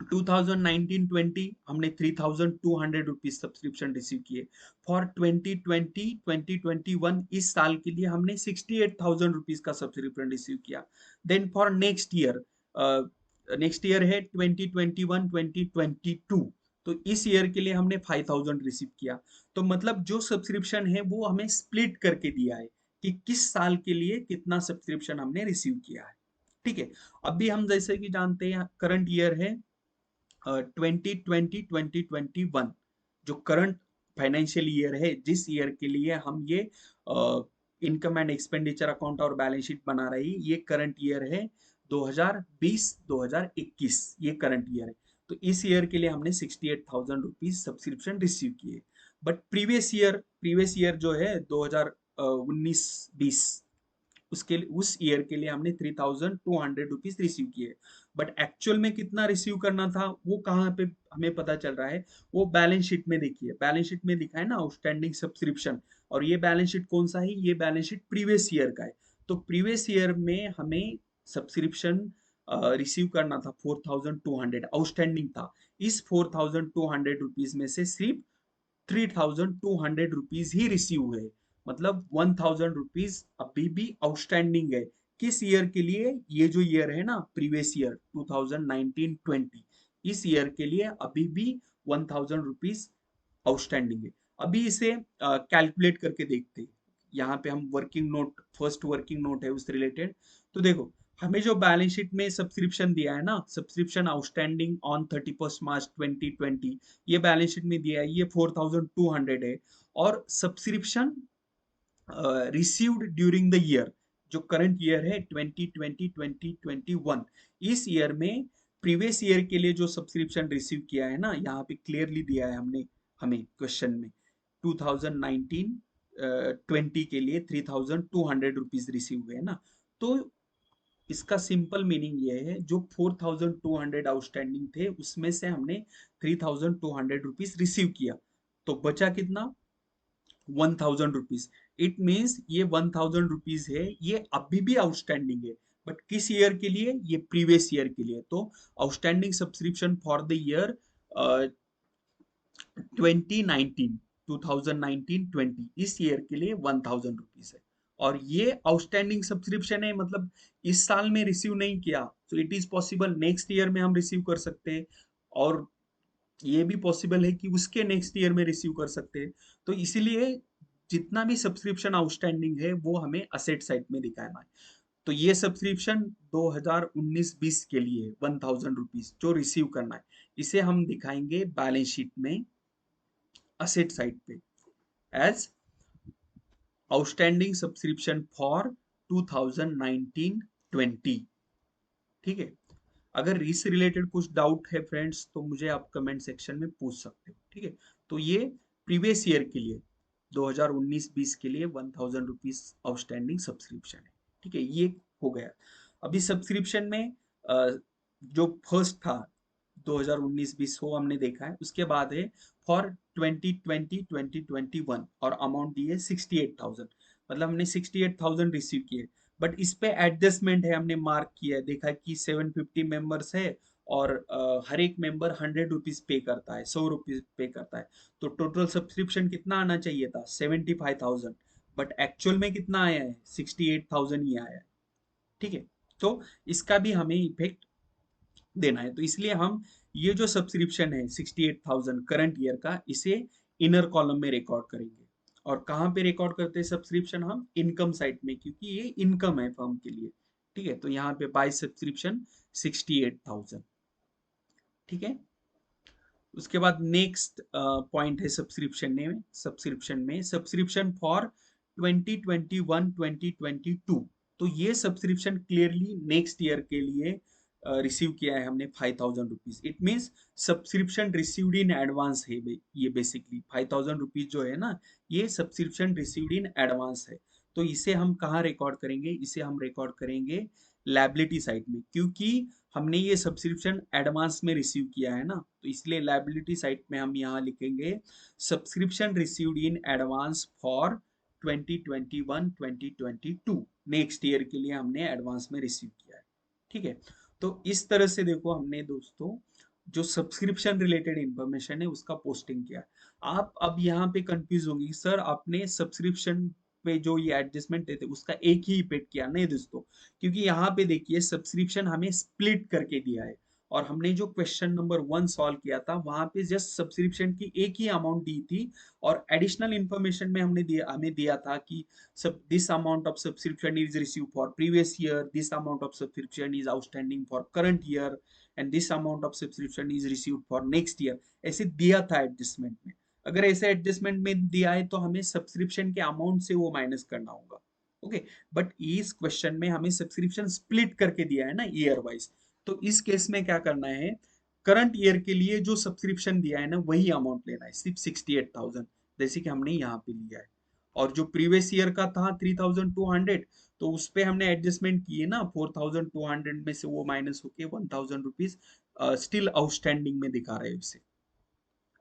2019-20 हमने 3,200 रुपीज सब्सक्रिप्शन रिसीव किए। फॉर 2020-2021 इस साल के लिए हमने 68,000 रुपीज का सब्सक्रिप्शन रिसीव किया। देन फॉर नेक्स्ट ईयर है 2021-2022, तो इस ईयर के लिए हमने 5,000 रिसीव किया। तो मतलब जो सब्सक्रिप्शन है वो हमें स्प्लिट करके दिया है कि किस साल के लिए कितना सब्सक्रिप्शन हमने रिसीव किया है। ठीक है, अभी हम जैसे कि जानते हैं करंट ईयर है 2020-2021, जो करंट फाइनेंशियल ईयर है, जिस ईयर के लिए हम ये इनकम एंड एक्सपेंडिचर अकाउंट और बैलेंस शीट बना रही, ये करंट ईयर है 2020-2021, ये करंट ईयर है। तो इस ईयर के लिए हमने 68,000 रुपीज सब्सक्रिप्शन रिसीव किए। बट प्रीवियस ईयर जो है 2019-20, उसके लिए उस ईयर के लिए हमने 3,200 रुपीज रिसीव किए। बट एक्चुअल में कितना रिसीव करना था वो कहाँ पे हमें पता चल रहा है, वो बैलेंस शीट में देखिए, बैलेंस शीट में दिखा है ना आउटस्टैंडिंग सब्सक्रिप्शन, और ये बैलेंस शीट कौन सा है, ये बैलेंस शीट प्रीवियस ईयर का है। तो प्रीवियस ईयर में हमें सब्सक्रिप्शन रिसीव करना था 4,200 आउटस्टैंडिंग था। इस 4,200 रुपीज में से सिर्फ 3,200 रुपीज ही रिसीव हुए, मतलब 1,000 रुपीज अभी भी आउटस्टैंडिंग है। किस ईयर के लिए, ये जो ईयर है ना प्रीवियस ईयर 2019-20, इस ईयर के लिए अभी भी 1,000 रुपीज आउटस्टैंडिंग है। अभी इसे कैलकुलेट करके देखते हैं। यहाँ पे हम working note, first working note है उससे रिलेटेड। तो देखो, हमें जो बैलेंस शीट में सब्सक्रिप्शन दिया है ना, सब्सक्रिप्शन आउटस्टैंडिंग ऑन 31 मार्च 2020, ये बैलेंस शीट में दिया है, ये 4,200 है। और subscription received during the year, जो करंट ईयर है 2020-2021, इस ईयर में प्रीवियस ईयर के लिए जो सब्सक्रिप्शन रिसीव किया है ना, यहाँ पे क्लियरली दिया है हमने, हमें क्वेश्चन में 2019-20 के लिए 3,200 रुपीज रिसीव हुए है ना। तो इसका सिंपल मीनिंग ये है, जो 4,200 आउटस्टैंडिंग थे उसमें से हमने 3,200 रुपीज रिसीव किया, तो बचा कितना, 1,000 रुपीज। इट मीन्स ये 1,000 रुपीज है, ये अभी भी आउटस्टैंडिंग है, बट किस ईयर के लिए, ये प्रीवियस ईयर के लिए। तो outstanding subscription for the year 2019, 2019-20, इस ईयर के लिए 1,000 रुपीज है। और ये आउटस्टैंडिंग सब्सक्रिप्शन है, मतलब इस साल में रिसीव नहीं किया, तो it is possible next year में हम रिसीव कर सकते हैं, और ये भी पॉसिबल है कि उसके नेक्स्ट ईयर में रिसीव कर सकते हैं। तो इसीलिए जितना भी सब्सक्रिप्शन आउटस्टैंडिंग है वो हमें असेट साइड में दिखाना है। तो ये सब्सक्रिप्शन 2019-20 के लिए 1,000 रुपीज जो रिसीव करना है, इसे हम दिखाएंगे बैलेंस शीट में असेट साइड पे एज आउटस्टैंडिंग सब्सक्रिप्शन फॉर 2019-20। ठीक है, अगर इस रिलेटेड कुछ डाउट है फ्रेंड्स तो मुझे आप कमेंट सेक्शन में पूछ सकते हो। ठीक है, तो ये प्रीवियस ईयर के लिए 2019-20 के लिए 1,000 रुपीज आउटस्टैंडिंग सब्सक्रिप्शन है। ठीक है, ये हो गया। अभी सब्सक्रिप्शन में जो फर्स्ट था 2019-20 वो हमने देखा है, उसके बाद है फॉर 2020-2021, और अमाउंट दी है 68,000, मतलब हमने 68,000 रिसीव किए। बट इस पे एडजस्टमेंट है, हमने मार्क किया है, देखा कि 750 मेंबर्स है, और हर एक मेंबर 100 रुपीज पे करता है, 100 रुपीज पे करता है। तो टोटल सब्सक्रिप्शन कितना आना चाहिए था, 75,000, बट एक्चुअल में कितना आया है, 68,000 ही आया है। ठीक है, तो इसका भी हमें इफेक्ट देना है, तो इसलिए हम ये जो सब्सक्रिप्शन है 68,000 करंट ईयर का, इसे इनर कॉलम में रिकॉर्ड करेंगे। और कहाँ पे रिकॉर्ड करते हैं सब्सक्रिप्शन, हम इनकम साइड में, क्योंकि ये इनकम है फर्म के लिए। ठीक है, तो यहाँ पे बाय सब्सक्रिप्शन 68,000। ठीक है, उसके बाद नेक्स्ट पॉइंट है सब्सक्रिप्शन फॉर 2021-2022। तो ये सब्सक्रिप्शन क्लियरली नेक्स्ट ईयर के लिए रिसीव किया है हमने 5,000 rupees, it means subscription received in advance है ये बेसिकली 5,000 रुपीज जो है ना, ये सब्सक्रिप्शन रिसीव्ड इन एडवांस है। तो इसे हम कहाँ रिकॉर्ड करेंगे, इसे हम रिकॉर्ड करेंगे लायबिलिटी साइड में, क्योंकि हमने ये सब्सक्रिप्शन एडवांस में रिसीव किया है ना, तो इसलिए लायबिलिटी साइड में हम यहाँ लिखेंगे subscription received in advance for 2021-2022, next year के लिए हमने एडवांस में रिसीव किया है। ठीक है, तो इस तरह से देखो हमने दोस्तों जो सब्सक्रिप्शन रिलेटेड इंफॉर्मेशन है उसका पोस्टिंग किया है। आप अब यहाँ पे कंफ्यूज होंगे, सर आपने सब्सक्रिप्शन पे जो ये एडजस्टमेंट देते उसका एक ही इफेक्ट किया, नहीं दोस्तों, क्योंकि यहाँ पे देखिए सब्सक्रिप्शन हमें स्प्लिट करके दिया है, और हमने जो क्वेश्चन नंबर 1 सॉल्व किया था वहां पे जस्ट सब्सक्रिप्शन की एक ही अमाउंट दी थी, और एडिशनल इंफॉर्मेशन में हमें दिया था कि सब this amount of subscription is receive for previous year, this amount of subscription is outstanding for current year, and this amount of subscription is received for next year, ऐसे दिया था एडजस्टमेंट में। अगर ऐसे एडजस्टमेंट में दिया है तो हमें सब्सक्रिप्शन के अमाउंट से वो माइनस करना होगा। ओके, बट इस क्वेश्चन में हमें सब्सक्रिप्शन स्प्लिट करके दिया है ना ईयर वाइज, तो इस केस में क्या करना है, करंट ईयर के लिए जो सब्सक्रिप्शन दिया है ना वही अमाउंट लेना है, सिर्फ 68,000, जैसे कि हमने यहाँ पे लिया है। और जो प्रीवियस ईयर का था 3,200, तो उस पे हमने एडजस्टमेंट किए ना, 4,200 में से वो माइनस होके 1,000 रुपीज स्टिल आउटस्टैंडिंग में दिखा रहे हैं उसे।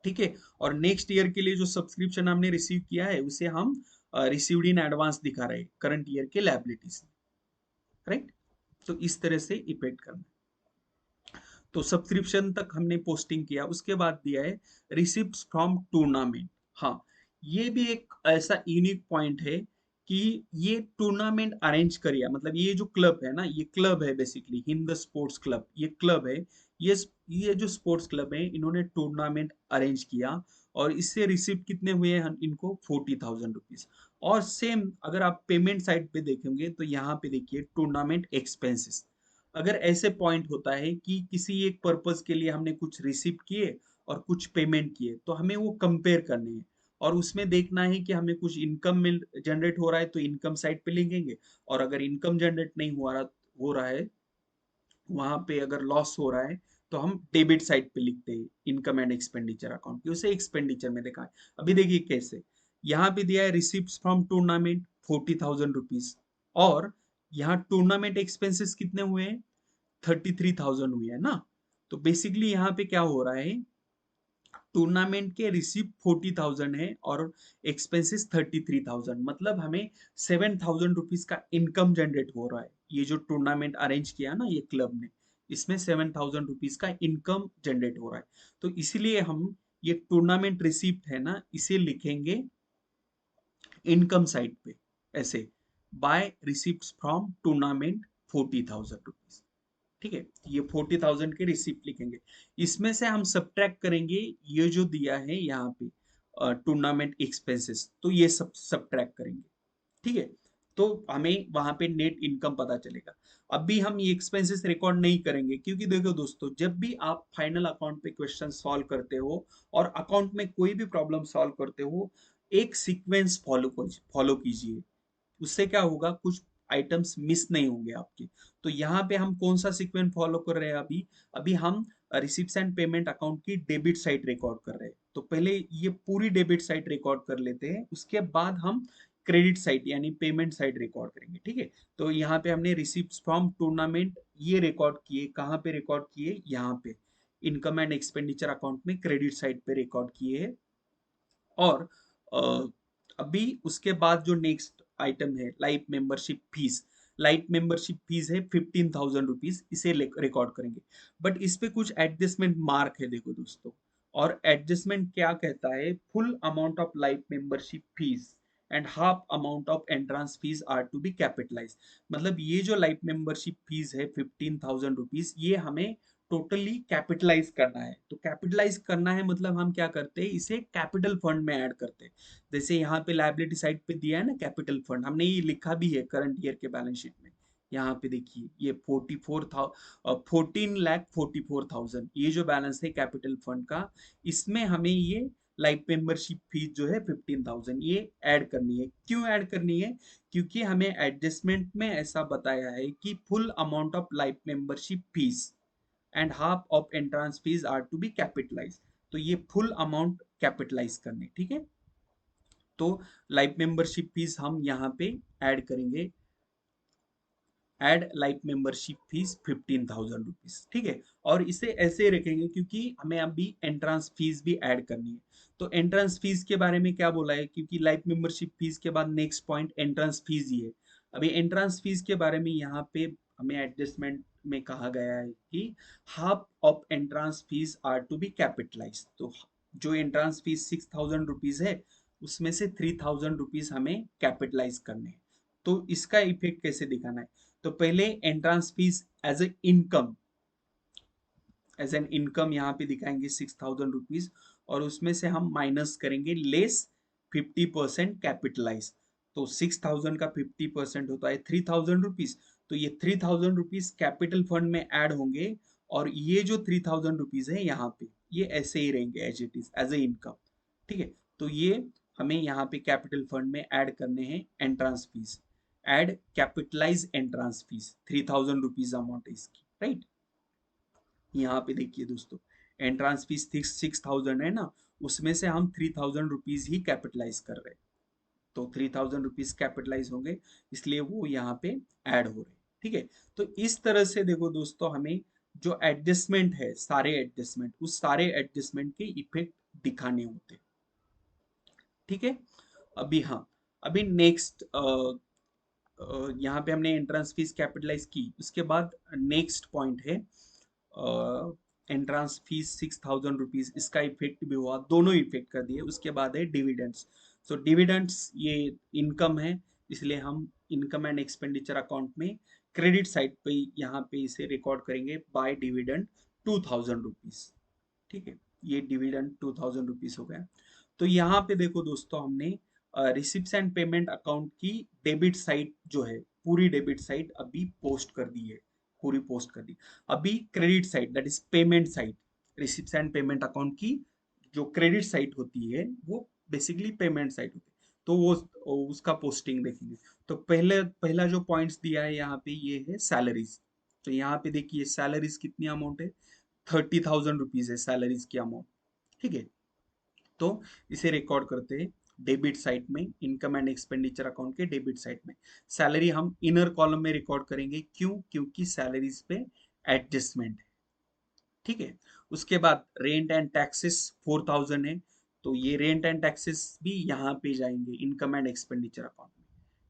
ठीक है, और नेक्स्ट ईयर के लिए जो सब्सक्रिप्शन हमने रिसीव किया है उसे हम रिसीव्ड इन एडवांस दिखा रहे हैं करंट ईयर के लायबिलिटीज, राइट। तो इस तरह से इफेक्ट करना। तो सब्सक्रिप्शन तक हमने पोस्टिंग किया, उसके बाद दिया है रिसिप्ट्स फ्रॉम टूर्नामेंट। हाँ, ये भी एक ऐसा यूनिक पॉइंट है कि ये टूर्नामेंट अरेंज करिए, मतलब ये जो क्लब है ना, ये क्लब है बेसिकली हिंद स्पोर्ट्स क्लब, ये क्लब है, ये ये जो स्पोर्ट्स क्लब है इन्होंने टूर्नामेंट अरेंज किया, और इससे रिसिप्ट कितने हुए हैं इनको 40,000 रुपीज। और सेम अगर आप पेमेंट साइड पे देखेंगे तो यहाँ पे देखिए टूर्नामेंट एक्सपेंसेस, अगर ऐसे पॉइंट होता है कि किसी एक पर्पस के लिए हमने कुछ रिसीव किए और कुछ पेमेंट किए, तो हमें वो कंपेयर करने हैं, और उसमें देखना है कि हमें कुछ इनकम मिल जनरेट हो रहा है तो इनकम साइड पे लिखेंगे, और अगर इनकम जनरेट नहीं हो रहा है वहां पे अगर लॉस हो रहा है तो हम डेबिट साइड पे लिखते हैं इनकम एंड एक्सपेंडिचर अकाउंट की, उसे एक्सपेंडिचर में देखा है। अभी देखिए कैसे, यहाँ पे दिया है रिसिप्ट फ्रॉम टूर्नामेंट 40,000 रुपीज, और यहाँ टूर्नामेंट एक्सपेंसेस कितने हुए हैं, 33,000 हुई है ना। तो बेसिकली यहाँ पे क्या हो रहा है, टूर्नामेंट के रिसीव 40,000 है और एक्सपेंसेस 33,000, मतलब हमें 7,000 रुपीज का इनकम जनरेट हो रहा है। ये जो टूर्नामेंट अरेंज किया ना ये क्लब ने, इसमें 7,000 रुपीज का इनकम जनरेट हो रहा है। तो इसीलिए हम ये टूर्नामेंट रिसीप्ट है ना इसे लिखेंगे इनकम साइड पे, ऐसे by receipt from tournament 40,000 rupees. ठीक है, ये 40,000 के रिसिप्ट लिखेंगे, इसमें से हम सब्ट्रैक्ट करेंगे ये जो दिया है यहाँ पे टूर्नामेंट एक्सपेंसेस, तो ये सब सब्ट्रैक्ट करेंगे। ठीक है, तो हमें वहां पे नेट इनकम पता चलेगा। अभी हम ये एक्सपेंसेस रिकॉर्ड नहीं करेंगे, क्योंकि देखो दोस्तों जब भी आप फाइनल अकाउंट पे क्वेश्चन सॉल्व करते हो और अकाउंट में कोई भी प्रॉब्लम सॉल्व करते हो, एक सीक्वेंस फॉलो कीजिए, उससे क्या होगा, कुछ आइटम्स मिस नहीं होंगे आपके। तो यहाँ पे हम कौन सा सीक्वेंस फॉलो कर रहे हैं, अभी अभी हम रिसिप्ट्स एंड पेमेंट अकाउंट की डेबिट साइड रिकॉर्ड कर रहे हैं, तो पहले ये पूरी डेबिट साइड रिकॉर्ड कर लेते हैं, उसके बाद हम क्रेडिट साइड यानी पेमेंट साइड रिकॉर्ड करेंगे। ठीक है, तो यहाँ पे हमने रिसिप्ट्स फ्रॉम टूर्नामेंट ये रिकॉर्ड किए, कहाँ पे रिकॉर्ड किए, यहाँ पे इनकम एंड एक्सपेंडिचर अकाउंट में क्रेडिट साइड पे रिकॉर्ड किए। और अ, अभी उसके बाद जो नेक्स्ट आइटम है life membership fees, life membership fees है 15,000 रुपीज, इसे रिकॉर्ड करेंगे। बट इस पे कुछ एडजस्टमेंट मार्क है देखो दोस्तों, और एडजस्टमेंट क्या कहता है, full amount of life membership fees and half amount of entrance fees are to be capitalise, मतलब ये जो लाइफ मेंबरशिप फीस है 15,000 रुपीज, ये हमें टोटली कैपिटलाइज करना है। तो कैपिटलाइज करना है मतलब हम क्या करते हैं, इसे कैपिटल फंड में ऐड करते हैं। जैसे यहाँ पे लायबिलिटी साइड पे दिया है ना कैपिटल फंड, हमने ये लिखा भी है करंट ईयर के बैलेंस शीट में। यहाँ पे देखिए ये 14,44,000 ये जो बैलेंस है कैपिटल फंड का, इसमें हमें ये लाइफ मेंबरशिप फीस जो है 15,000 ये ऐड करनी है। क्यों ऐड करनी है? क्योंकि हमें एडजस्टमेंट में ऐसा बताया है कि full amount of life membership fees and half of entrance fees are to be capitalise. तो ये फुल अमाउंट कैपिटलाइज करने, ठीक है। तो लाइफ मेंबरशिप फीस हम यहाँ पे ऐड करेंगे, add life membership fees 15,000 rupees, ठीक है। और इसे ऐसे रखेंगे क्योंकि हमें अभी एंट्रेंस फीस भी ऐड करनी है। तो एंट्रेंस फीस के बारे में क्या बोला है, क्योंकि लाइफ मेंबरशिप फीस के बाद नेक्स्ट पॉइंट एंट्रेंस फीस ही है। अभी एंट्रेंस फीस के बारे में यहाँ पे हमें एडजस्टमेंट में कहा गया है कि half of entrance fees are to be capitalise. तो जो एंट्रेंस फीस 6,000 रुपीज है उसमें से 3,000 रुपीज हमें कैपिटलाइज करने हैं। तो इसका इफेक्ट कैसे दिखाना है? तो पहले entrance fees as a income, as an income यहाँ पे दिखाएंगे 6,000 रुपीज, और उसमें से हम माइनस करेंगे लेस 50% कैपिटलाइज। तो 6,000 का 50% होता है 3,000 रुपीज। तो ये 3,000 रुपीज कैपिटल फंड में ऐड होंगे, और ये जो 3,000 रुपीज है यहाँ पे ये ऐसे ही रहेंगे as it is as a income, ठीक है। तो ये हमें यहाँ पे कैपिटल फंड में ऐड करने हैं entrance fees. Add capitalise entrance fees 3,000 rupees amount है इसकी, राइट। यहाँ पे देखिए दोस्तों, एंट्रेंस फीस 6,000 है ना, उसमें से हम 3,000 रुपीज ही कैपिटलाइज कर रहे हैं। तो 3,000 रुपीज कैपिटलाइज होंगे, इसलिए वो यहाँ पे ऐड हो रहे हैं, ठीक है। तो इस तरह से देखो दोस्तों, हमें जो एडजस्टमेंट है, सारे एडजस्टमेंट, उस सारे एडजस्टमेंट के इफेक्ट दिखाने होते हैं, ठीक है। अभी हाँ, अभी नेक्स्ट यहाँ पे हमने एंट्रेंस फीस कैपिटलाइज की, उसके बाद नेक्स्ट पॉइंट है एंट्रेंस फीस 6,000 रुपीज, इसका इफेक्ट भी हुआ, दोनों इफेक्ट कर दिए। उसके बाद है डिविडेंड्स। सो डिविडेंड्स ये इनकम है, इसलिए हम इनकम एंड एक्सपेंडिचर अकाउंट में क्रेडिट साइड पे यहाँ पे इसे रिकॉर्ड करेंगे बाय डिविडेंड 2,000 रुपीज, ठीक है। ये डिविडेंड 2,000 रुपीज हो गया। तो यहाँ पे देखो दोस्तों, हमने रिसिप्ट्स एंड पेमेंट अकाउंट की डेबिट साइड जो है, पूरी डेबिट साइड अभी पोस्ट कर दी है, पूरी पोस्ट कर दी। अभी credit side, that is payment side, receipts and payment account की जो क्रेडिट साइड होती है वो बेसिकली पेमेंट साइड होती है। तो वो उसका पोस्टिंग देखेंगे। तो पहला जो पॉइंट्स दिया है यहाँ पे ये है सैलरीज। तो यहाँ पे देखिए सैलरीज कितनी अमाउंट है, 30,000 रुपीज है सैलरीज की अमाउंट, ठीक है। तो इसे रिकॉर्ड करते हैं डेबिट साइड में, इनकम एंड एक्सपेंडिचर अकाउंट के डेबिट साइड में। सैलरी हम इनर कॉलम में रिकॉर्ड करेंगे, क्यों? क्योंकि सैलरीज पे एडजस्टमेंट है, ठीक है। उसके बाद रेंट एंड टैक्सेस 4,000 है, तो ये रेंट एंड टैक्सेस भी यहाँ पे जाएंगे इनकम एंड एक्सपेंडिचर अकाउंट में,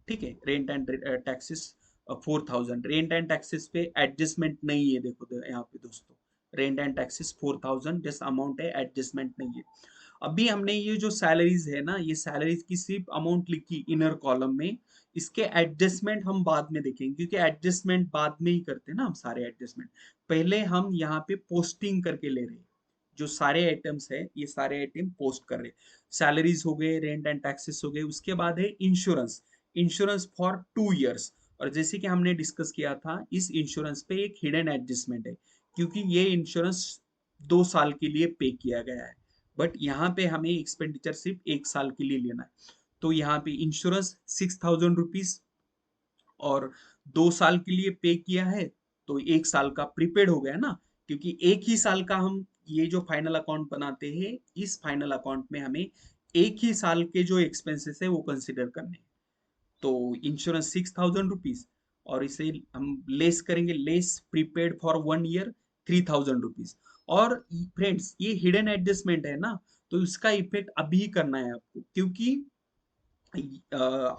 ठीक है। Rent and taxes 4,000, rent and taxes पे एडजस्टमेंट नहीं है, देखो यहाँ पे दोस्तों, रेंट एंड टैक्सेस 4,000 जैसा अमाउंट है, एडजस्टमेंट नहीं है। अभी हमने ये जो सैलरीज है ना, ये सैलरीज की सिर्फ अमाउंट लिखी इनर कॉलम में, इसके एडजस्टमेंट हम बाद में देखेंगे, क्योंकि एडजस्टमेंट बाद में ही करते हैं ना हम सारे एडजस्टमेंट। पहले हम यहाँ पे पोस्टिंग करके ले रहे हैं, जो सारे आइटम्स है ये सारे आइटम पोस्ट कर रहे हैं। सैलरीज हो गए, रेंट एंड टैक्सेस हो गए, उसके बाद है इंश्योरेंस, इंश्योरेंस फॉर 2 इयर्स। और जैसे कि हमने डिस्कस किया था, इस इंश्योरेंस पे एक हिडन एडजस्टमेंट है, क्योंकि ये इंश्योरेंस 2 साल के लिए पे किया गया है, बट यहाँ पे हमें एक्सपेंडिचर सिर्फ 1 साल के लिए लेना है। तो यहाँ पे इंश्योरेंस 6,000 रुपीज, और 2 साल के लिए पे किया है, तो 1 साल का प्रीपेड हो गया ना, क्योंकि एक ही साल का हम ये जो फाइनल अकाउंट बनाते हैं, इस फाइनल अकाउंट में हमें एक ही साल के जो एक्सपेंसेस है वो कंसिडर करने हैं। तो इंश्योरेंस 6,000 रुपीज, और इसे हम लेस करेंगे, less prepaid for 1 year 3,000 rupees. और फ्रेंड्स ये हिडन एडजस्टमेंट है ना, तो इसका इफेक्ट अभी करना है आपको, क्योंकि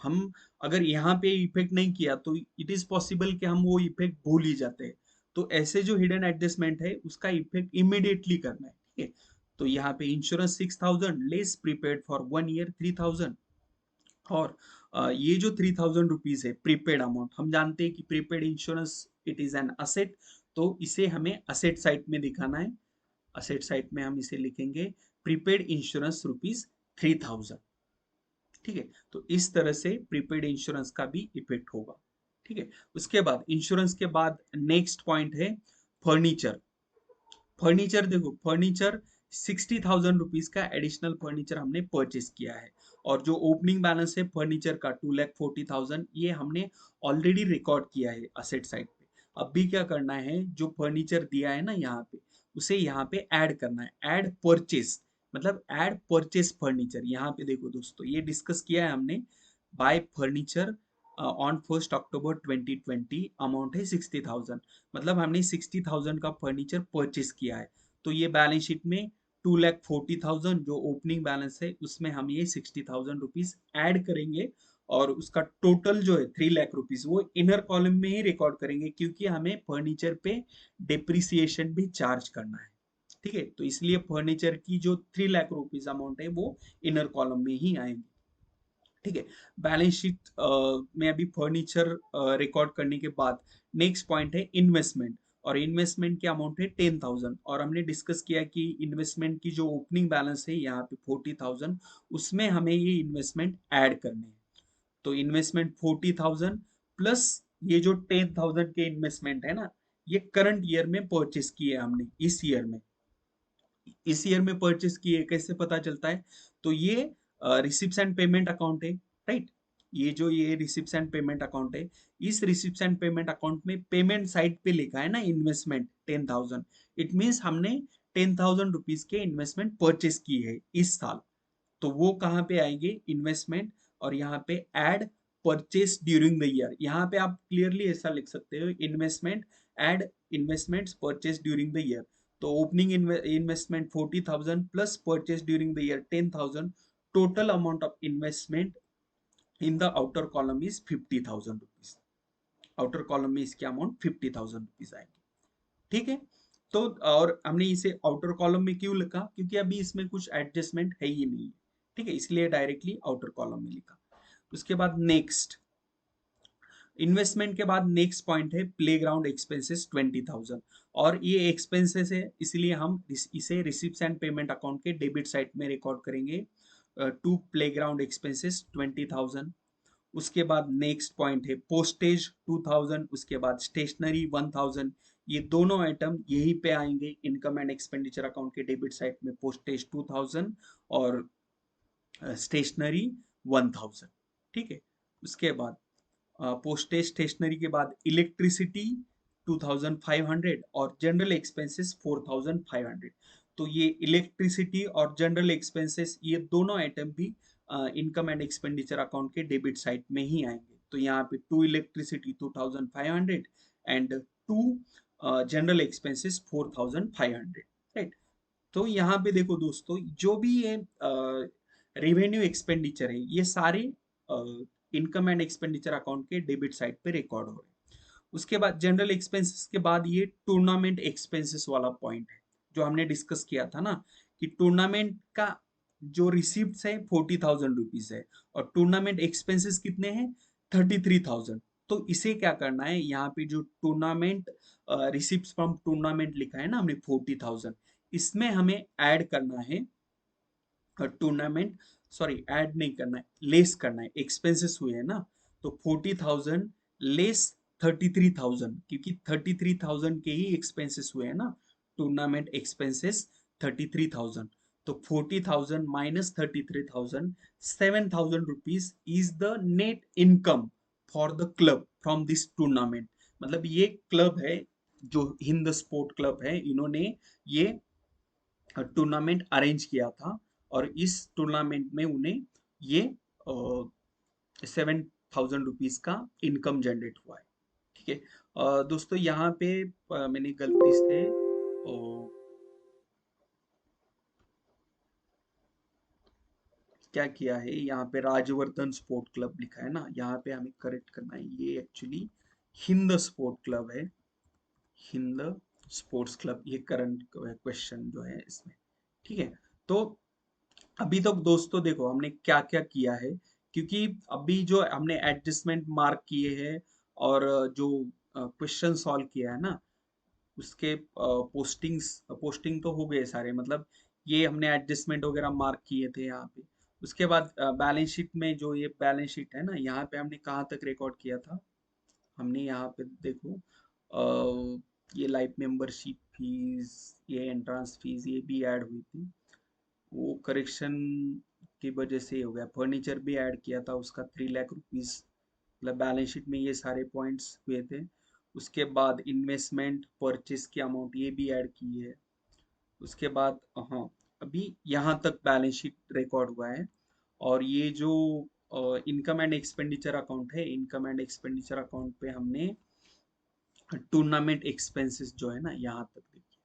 हम अगर यहाँ पे इफेक्ट नहीं किया तो इट इज पॉसिबल कि हम वो इफेक्ट भूल ही जाते हैं। तो ऐसे जो हिडन एडजस्टमेंट है उसका इफेक्ट इमिडिएटली करना है, ठीक है। तो यहाँ पे insurance 6,000 less prepaid for 1 year 3,000। और ये जो 3,000 रुपीज है प्रीपेड अमाउंट, हम जानते हैं कि prepaid insurance it is an asset, तो इसे हमें असेट साइड में दिखाना है। असेट साइड में हम इसे लिखेंगे प्रीपेड इंश्योरेंस ₹3,000, ठीक है। तो इस तरह से प्रीपेड इंश्योरेंस का भी इफेक्ट होगा, ठीक है। उसके बाद इंश्योरेंस के बाद नेक्स्ट पॉइंट है फर्नीचर। फर्नीचर देखो, फर्नीचर ₹60,000 का एडिशनल फर्नीचर हमने परचेस किया है। और जो ओपनिंग बैलेंस है फर्नीचर का 2,40,000, ये हमने ऑलरेडी रिकॉर्ड किया है असेट साइड पे। अब भी क्या करना है, जो फर्नीचर दिया है ना यहाँ पे, उसे यहाँ पे ऐड करना है। ऐड परचेस मतलब ऐड परचेस फर्नीचर। यहाँ पे देखो दोस्तों, ये डिस्कस किया है हमने। Bye furniture on 1 October 2020, amount है 60,000। मतलब हमने 60,000 का फर्नीचर परचेस किया है। तो ये बैलेंस शीट में 2,40,000 जो ओपनिंग बैलेंस है उसमें हम ये 60,000 रुपीज ऐड करेंगे। और उसका टोटल जो है 3 लाख रुपीज वो इनर कॉलम में ही रिकॉर्ड करेंगे, क्योंकि हमें फर्नीचर पे डिप्रिसिएशन भी चार्ज करना है। ठीक है, तो इसलिए फर्नीचर की जो 3 लाख रुपीज अमाउंट है वो इनर कॉलम में ही आएंगे। ठीक है, बैलेंस शीट में अभी फर्नीचर रिकॉर्ड करने के बाद नेक्स्ट पॉइंट है इन्वेस्टमेंट। और इन्वेस्टमेंट की अमाउंट है 10,000। और हमने डिस्कस किया कि इन्वेस्टमेंट की जो ओपनिंग बैलेंस है यहाँ पे 40,000, उसमें हमें ये इन्वेस्टमेंट ऐड करने हैं। तो इन्वेस्टमेंट 40,000 प्लस ये जो 10,000 के इन्वेस्टमेंट है ना, ये करंट ईयर में परचेस किए हमने। इस ईयर में परचेस किए, कैसे पता चलता है? तो ये रिसिप्ट्स एंड पेमेंट अकाउंट है, राइट। ये रिसिप्ट्स एंड पेमेंट अकाउंट है। इस रिसिप्ट्स एंड पेमेंट अकाउंट में पेमेंट साइड पे लिखा है ना इन्वेस्टमेंट 10,000। इट मीन्स हमने 10,000 रुपीज के इन्वेस्टमेंट परचेस की है इस साल। तो वो कहाँ पे आएंगे? इन्वेस्टमेंट। और यहाँ पे add purchase during the year. यहाँ पे आप क्लियरली ऐसा लिख सकते हो, investment add investments purchase during the year. तो opening investment 40,000 plus purchase during the year 10,000। Total amount of investment in the outer column is 50,000 rupees. Outer column में इसके अमाउंट 50,000 रुपीज आएंगे। ठीक है, तो और हमने इसे आउटर कॉलम में क्यों लिखा? क्योंकि अभी इसमें कुछ एडजस्टमेंट है ही नहीं। ठीक है, इसलिए डायरेक्टली आउटर कॉलम में लिखा। उसके बाद नेक्स्ट इन्वेस्टमेंट के बाद नेक्स्ट पॉइंट है प्लेग्राउंड एक्सपेंसेस 20,000। और ये एक्सपेंसेस है, इसलिए हम इसे रिसिप्ट्स एंड पेमेंट अकाउंट के डेबिट साइड में रिकॉर्ड करेंगे। To playground expenses 20,000। उसके बाद नेक्स्ट पॉइंट है पोस्टेज 2,000। उसके बाद स्टेशनरी 1,000। ये दोनों आइटम यहीं पे आएंगे इनकम एंड एक्सपेंडिचर अकाउंट के डेबिट साइड में। पोस्टेज 2,000 और स्टेशनरी 1,000। ठीक है, उसके बाद पोस्टेज स्टेशनरी के बाद इलेक्ट्रिसिटी 2,500 और जनरल एक्सपेंसेस 4,500। तो ये इलेक्ट्रिसिटी और जनरल एक्सपेंसेस ये दोनों आइटम भी इनकम एंड एक्सपेंडिचर अकाउंट के डेबिट साइड में ही आएंगे। तो यहाँ पे to electricity 2,500 and to general expenses 4,500, right. तो यहाँ पे देखो दोस्तों, जो भी ये रेवेन्यू एक्सपेंडिचर है ये सारे इनकम एंड एक्सपेंडिचर अकाउंट के डेबिट साइड पे रिकॉर्ड हो रहे हैं। उसके बाद जनरल एक्सपेंसेस के बाद ये टूर्नामेंट एक्सपेंसेस वाला पॉइंट है, जो हमने डिस्कस किया था ना, कि टूर्नामेंट का जो रिसिप्ट है 40,000 रुपीज है और टूर्नामेंट एक्सपेंसेस कितने हैं? 33,000। तो इसे क्या करना है, यहाँ पे जो टूर्नामेंट रिसिप्ट फ्रॉम टूर्नामेंट लिखा है ना हमने 40,000, इसमें हमें ऐड करना है टूर्नामेंट, सॉरी ऐड नहीं करना है, लेस करना है। एक्सपेंसेस हुए हैं ना, तो 40,000 लेस 33,000, क्योंकि 33,000 के ही एक्सपेंसेस हुए हैं ना। Tournament expenses 33,000। तो 40,000 minus 33,000, 7,000 rupees is the net income for the club from this tournament. मतलब ये क्लब है जो हिंद स्पोर्ट क्लब है, इन्होंने ये टूर्नामेंट अरेंज किया था और इस टूर्नामेंट में उन्हें ये 7,000 रुपीज का इनकम जनरेट हुआ है। ठीक है, दोस्तों यहाँ पे मैंने गलती से क्या किया है, यहाँ पे राजवर्धन स्पोर्ट क्लब लिखा है ना, यहाँ पे हमें करेक्ट करना है। ये एक्चुअली हिंद स्पोर्ट क्लब है। हिंद स्पोर्ट्स क्लब, ये करंट क्वेश्चन जो है इसमें। ठीक है, तो अभी तक दोस्तों देखो हमने क्या क्या किया है, क्योंकि अभी जो हमने एडजस्टमेंट मार्क किए हैं और जो क्वेश्चन सॉल्व किया है ना, उसके पोस्टिंग तो हो गए सारे। मतलब ये हमने एडजस्टमेंट वगैरह मार्क किए थे यहाँ पे। उसके बाद बैलेंस शीट में, जो ये बैलेंस शीट है ना, यहाँ पे हमने कहाँ तक रिकॉर्ड किया था? हमने यहाँ पे देखो ये लाइफ मेंबरशिप फीस, ये एंट्रेंस फीस, ये भी ऐड हुई थी। वो करेक्शन की वजह से हो गया। फर्नीचर भी ऐड किया था, उसका 3 लाख रुपीज, मतलब बैलेंस शीट में ये सारे पॉइंट्स हुए थे। उसके बाद इन्वेस्टमेंट परचेस की अमाउंट ये भी ऐड की है। उसके बाद हाँ, अभी यहाँ तक बैलेंस शीट रिकॉर्ड हुआ है। और ये जो इनकम एंड एक्सपेंडिचर अकाउंट है, इनकम एंड एक्सपेंडिचर अकाउंट पे हमने टूर्नामेंट एक्सपेंसेस जो है ना, यहाँ तक देखिए,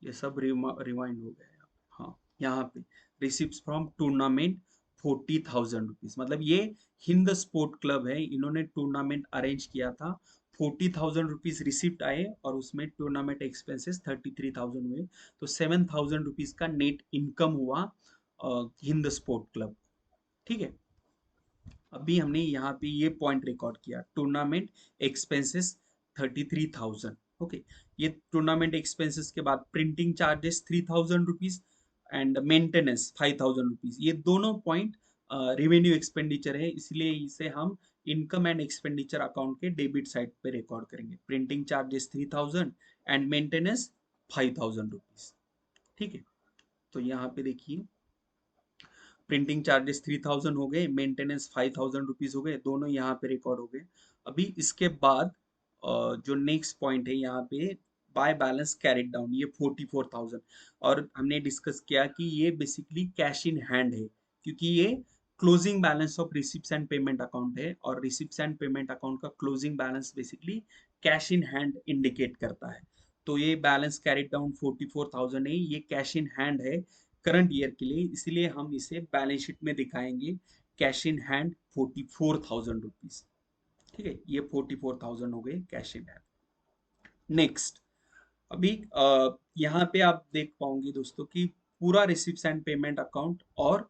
ये सब रिवाइंड हो गया है। हाँ, यहाँ पे रिसिप्ट फ्रॉम टूर्नामेंट 40,000 रुपीज, मतलब ये हिंद स्पोर्ट क्लब है, इन्होंने टूर्नामेंट अरेंज किया था। 40,000 रुपीज रिसिप्ट आए और उसमें टूर्नामेंट एक्सपेंसेस 33,000 हुए। तो 7,000 रुपीज का नेट इनकम हुआ हिंद स्पोर्ट क्लब। ठीक है, अभी हमने यहाँ पे ये पॉइंट रिकॉर्ड किया, टूर्नामेंट एक्सपेंसेस 33,000। ओके, ये टूर्नामेंट एक्सपेंसेस के बाद printing charges 3,000 rupees and maintenance 5,000 rupees, ये दोनों पॉइंट रेवेन्यू एक्सपेंडिचर है, इसलिए इसे हम इनकम एंड एक्सपेंडिचर अकाउंट के डेबिट साइड पे रिकॉर्ड करेंगे। Printing charges 3,000 and maintenance 5,000 rupees. ठीक है, तो यहाँ पे देखिए, प्रिंटिंग चार्जेस 3,000 हो गए, मेंटेनेंस 5,000 रुपीज हो गए, दोनों यहाँ पे रिकॉर्ड हो गए। अभी इसके बाद जो नेक्स्ट पॉइंट है यहाँ पे, बाय बैलेंस कैरिड डाउन, ये 44,000। और हमने डिस्कस किया कि ये बेसिकली कैश इन हैंड है, क्योंकि ये closing balance of receipts and payment account है, और रिसिप्ट्स एंड पेमेंट अकाउंट का closing balance basically cash in hand indicate करता है। तो ये बैलेंस कैरिड डाउन 44,000 है, ये कैश इन हैंड है करंट ईयर के लिए, इसलिए हम इसे बैलेंस शीट में दिखाएंगे कैश इन हैंड 44,000 रुपीज। ठीक है, ये 44,000 हो गए कैश इन हैंड। नेक्स्ट, अभी यहाँ पे आप देख पाओगे दोस्तों कि पूरा रिसिप्ट एंड पेमेंट अकाउंट और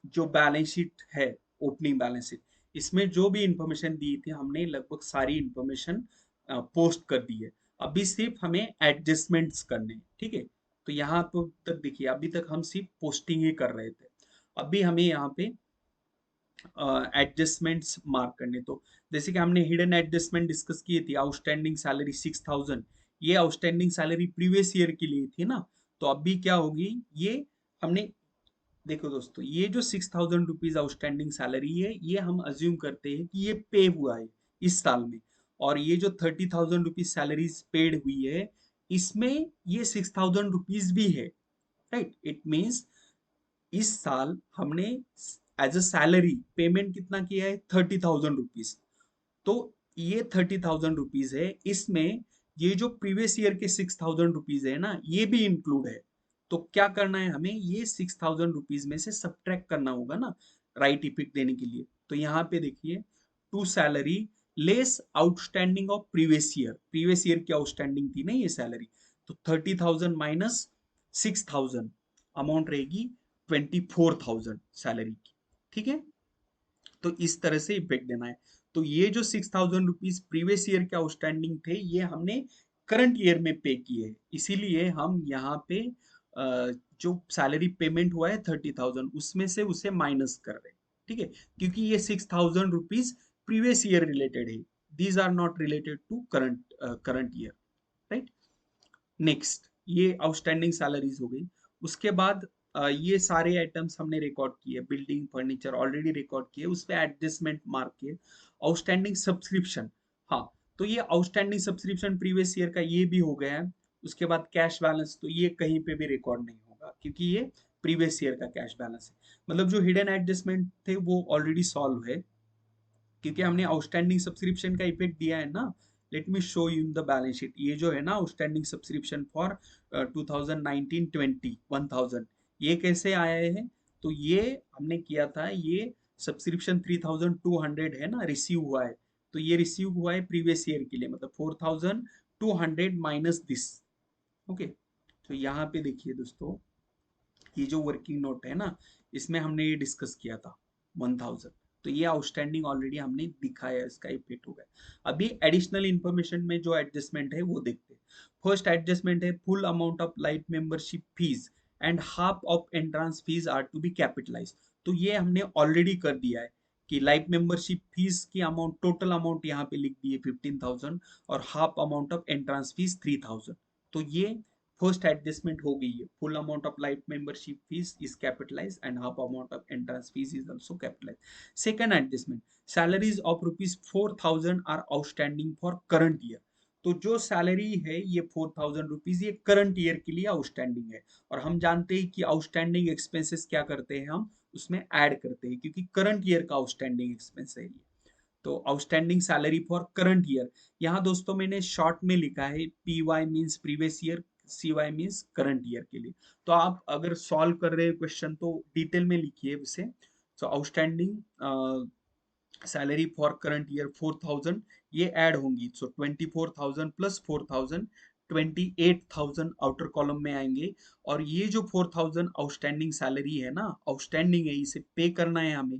जो बैलेंस शीट है, ओपनिंग बैलेंस शीट, इसमें जो भी इंफॉर्मेशन दी थी हमने लगभग सारी इंफॉर्मेशन पोस्ट कर दी है। अभी सिर्फ हमें एडजस्टमेंट्स करने हैं। ठीक है, तो यहाँ तो तक देखिए, अभी तक हम सिर्फ पोस्टिंग ही कर रहे थे। अभी हमें यहाँ पे एडजस्टमेंट्स मार्क करने, तो जैसे कि हमने हिडन एडजस्टमेंट डिस्कस किए थे, आउटस्टैंडिंग सैलरी 6,000, ये आउटस्टैंडिंग सैलरी प्रीवियस ईयर के लिए थी ना। तो अभी क्या होगी, ये हमने, देखो दोस्तों, ये जो 6,000 रुपीज आउटस्टैंडिंग सैलरी है, ये हम अज्यूम करते हैं कि ये पे हुआ है इस साल में। और ये जो 30,000 रुपीज सैलरीज पेड हुई है, इसमें ये 6,000 रुपीज भी है। राइट, इट मीन्स इस साल हमने एज अ सैलरी पेमेंट कितना किया है, 30,000 रुपीज। तो ये 30,000 रुपीज है, इसमें ये जो प्रीवियस ईयर के 6,000 रुपीज है ना, ये भी इंक्लूड है। तो क्या करना है हमें, ये 6,000 रुपीज में से सब्ट्रैक्ट करना होगा ना, राइट इफेक्ट देने के लिए। तो यहाँ पे देखिए, to salary less outstanding of previous year की आउटस्टैंडिंग थी ना ये सैलरी, तो 30,000 माइनस 6,000, अमाउंट रहेगी 24,000 सैलरी की। ठीक है, तो इस तरह से इफेक्ट देना है। तो ये जो 6,000 रुपीज प्रीवियस ईयर के आउटस्टैंडिंग थे, ये हमने करंट ईयर में पे किए हैं, इसीलिए हम यहाँ पे जो सैलरी पेमेंट हुआ है 30,000, उसमें से उसे माइनस कर रहे हैं। ठीक है, क्योंकि ये 6,000 रुपीज प्रीवियस ईयर रिलेटेड है, these are not related to current year. Right, next, ये आउटस्टैंडिंग सैलरीज हो गई। उसके बाद ये सारे आइटम्स हमने रिकॉर्ड किए, बिल्डिंग फर्नीचर ऑलरेडी रिकॉर्ड किए, उस पे एडजस्टमेंट मार्क किए। आउटस्टैंडिंग सब्सक्रिप्शन, हाँ, तो ये आउटस्टैंडिंग सब्सक्रिप्शन प्रीवियस ईयर का ये भी हो गया है। उसके बाद कैश बैलेंस, तो ये कहीं पे भी रिकॉर्ड नहीं होगा, क्योंकि ये प्रीवियस ईयर का कैश बैलेंस है। मतलब जो हिडन एडजस्टमेंट थे वो ऑलरेडी सॉल्व है, क्योंकि हमने आउटस्टैंडिंग सब्सक्रिप्शन का इफेक्ट दिया है ना। Let me show you in the balance sheet, ये जो है ना आउटस्टैंडिंग सब्सक्रिप्शन फॉर 2019-20 1000, ये कैसे आया है, तो ये हमने किया था, ये सब्सक्रिप्शन 3,200 है ना, रिसीव हुआ है। तो ये रिसीव हुआ है प्रीवियस ईयर के लिए, मतलब 4,200 माइनस दिस। ओके, तो यहाँ पे देखिए दोस्तों, ये जो वर्किंग नोट है ना, इसमें हमने ये डिस्कस किया था 1,000, तो ये आउटस्टैंडिंग ऑलरेडी हमने दिखाया, इसका इफेक्ट हो गया। अभी एडिशनल इंफॉर्मेशन में जो एडजस्टमेंट है वो देखते हैं। फर्स्ट एडजस्टमेंट है, full amount of life membership fees and half of entrance fees are to be capitalise. तो ये हमने ऑलरेडी कर दिया है कि लाइफ मेंबरशिप फीस की अमाउंट, टोटल अमाउंट यहाँ पे लिख दिए 15,000 और half amount of entrance fees 3,000। तो ये फर्स्ट एडजस्टमेंट हो गई है। Full amount of life membership fees is capitalise and half amount of entrance fees is also capitalise. Second adjustment, salaries of rupees 4,000 are outstanding for current year. तो जो salary है ये 4,000 rupees ये current year के लिए outstanding है। और हम जानते हैं कि आउटस्टैंडिंग एक्सपेंसेस क्या करते हैं, हम उसमें ऐड करते हैं क्योंकि करंट ईयर का आउटस्टैंडिंग एक्सपेंस है ये। तो outstanding salary for current year, यहाँ दोस्तों मैंने शॉर्ट में लिखा है P Y means previous year, C Y means current year के लिए। तो आप अगर सॉल्व कर रहे हैं क्वेश्चन तो डिटेल में लिखिए उसे। So outstanding salary for current year 4,000 ये ऐड होंगी। सो 24,000 प्लस 4,000 28,000 आउटर कॉलम में आएंगे। और ये जो 4,000 आउटस्टैंडिंग सैलरी है ना, आउटस्टैंडिंग है, इसे पे करना है हमें।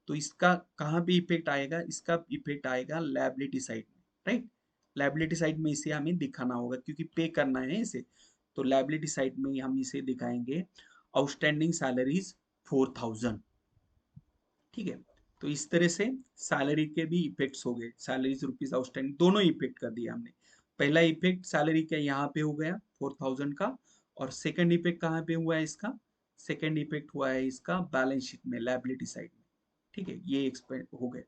तो इसका कहाँ पे इफेक्ट आएगा, इसका इफेक्ट आएगा लायबिलिटी साइड में, राइट। लायबिलिटी साइड में इसे हमें दिखाना होगा क्योंकि पे करना है इसे। तो लायबिलिटी साइड में हम इसे दिखाएंगे आउटस्टैंडिंग सैलरीज 4,000। ठीक है। तो इस तरह से सैलरी के भी इफेक्ट्स हो गए, सैलरीज रुपीज आउटस्टैंडिंग दोनों इफेक्ट कर दिया हमने। पहला इफेक्ट सैलरी का यहाँ पे हो गया 4,000 का, और सेकंड इफेक्ट कहाँ पे हुआ है इसका, सेकंड इफेक्ट हुआ है इसका बैलेंस शीट में, लायबिलिटी साइड में। ठीक है, ये एक्सपेंड हो गए।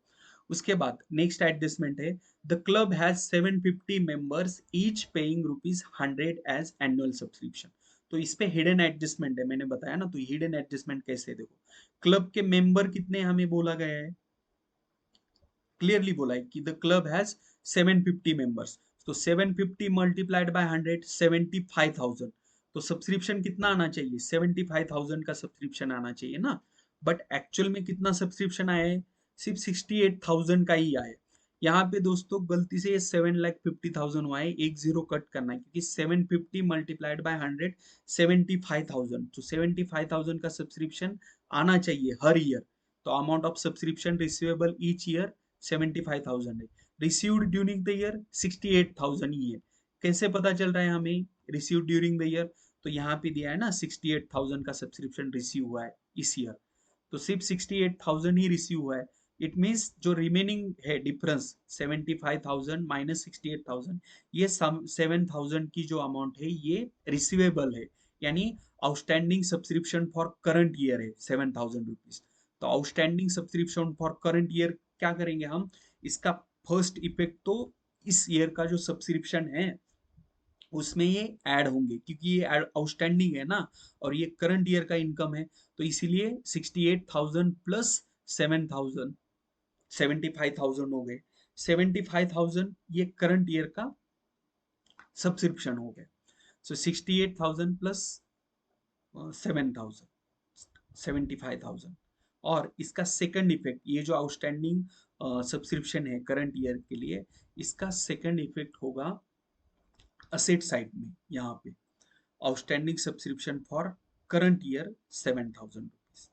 उसके बाद नेक्स्ट एडजस्टमेंट है, the club has 750 members each paying rupees 100 as annual subscription. तो इस पे हिडन एडजस्टमेंट है, मैंने बताया ना। तो हिडन एडजस्टमेंट कैसे, देखो क्लब के मेंबर कितने हमें बोला गया है, क्लियरली बोला है कि द क्लब हैज 750 मेंबर्स। तो 750 मल्टीप्लाइड बाय 100 75,000। तो सब्सक्रिप्शन कितना आना चाहिए, 75,000 का सब्सक्रिप्शन आना चाहिए ना। बट एक्चुअल में कितना सब्सक्रिप्शन आया है, सिर्फ 68,000 का ही आया है। यहाँ पे दोस्तों गलती से 7,50,000 हुआ है, एक जीरो कट करना है क्योंकि 750 मल्टीप्लाइड बाय 100 75,000। तो 75,000 का सब्सक्रिप्शन आना चाहिए हर ईयर। तो amount of subscription receivable each year 75,000 है। रिसीव्ड ड्यूरिंग द ईयर 68,000 ही है। कैसे पता चल रहा है हमें रिसीव्ड ड्यूरिंग द ईयर, तो यहाँ पे दिया है ना 68,000 का सब्सक्रिप्शन रिसीव हुआ है इस ईयर। तो सिर्फ 68,000 ही रिसीव हुआ है। इट मीन्स जो रिमेनिंग है डिफरेंस 75,000 माइनस 68,000, ये 7,000 की जो अमाउंट है ये रिसीवेबल है, यानी outstanding subscription for current year है 7,000 रुपीज। तो outstanding subscription for current year क्या करेंगे हम, इसका फर्स्ट इफेक्ट तो इस ईयर का जो सब्सक्रिप्शन है उसमें ये ऐड होंगे क्योंकि ये आउटस्टैंडिंग है ना, और ये करंट ईयर का इनकम है। तो इसीलिए 68,000 प्लस 7,000 75,000 हो गए। 75,000 ये करंट ईयर का सब्सक्रिप्शन हो गया। सो 68,000 प्लस 7,000 75,000। और इसका सेकंड इफेक्ट, ये जो आउटस्टैंडिंग सब्सक्रिप्शन है करंट ईयर के लिए, इसका सेकंड इफेक्ट होगा असेट साइड में। यहाँ पे outstanding subscription for current year 7,000 rupees.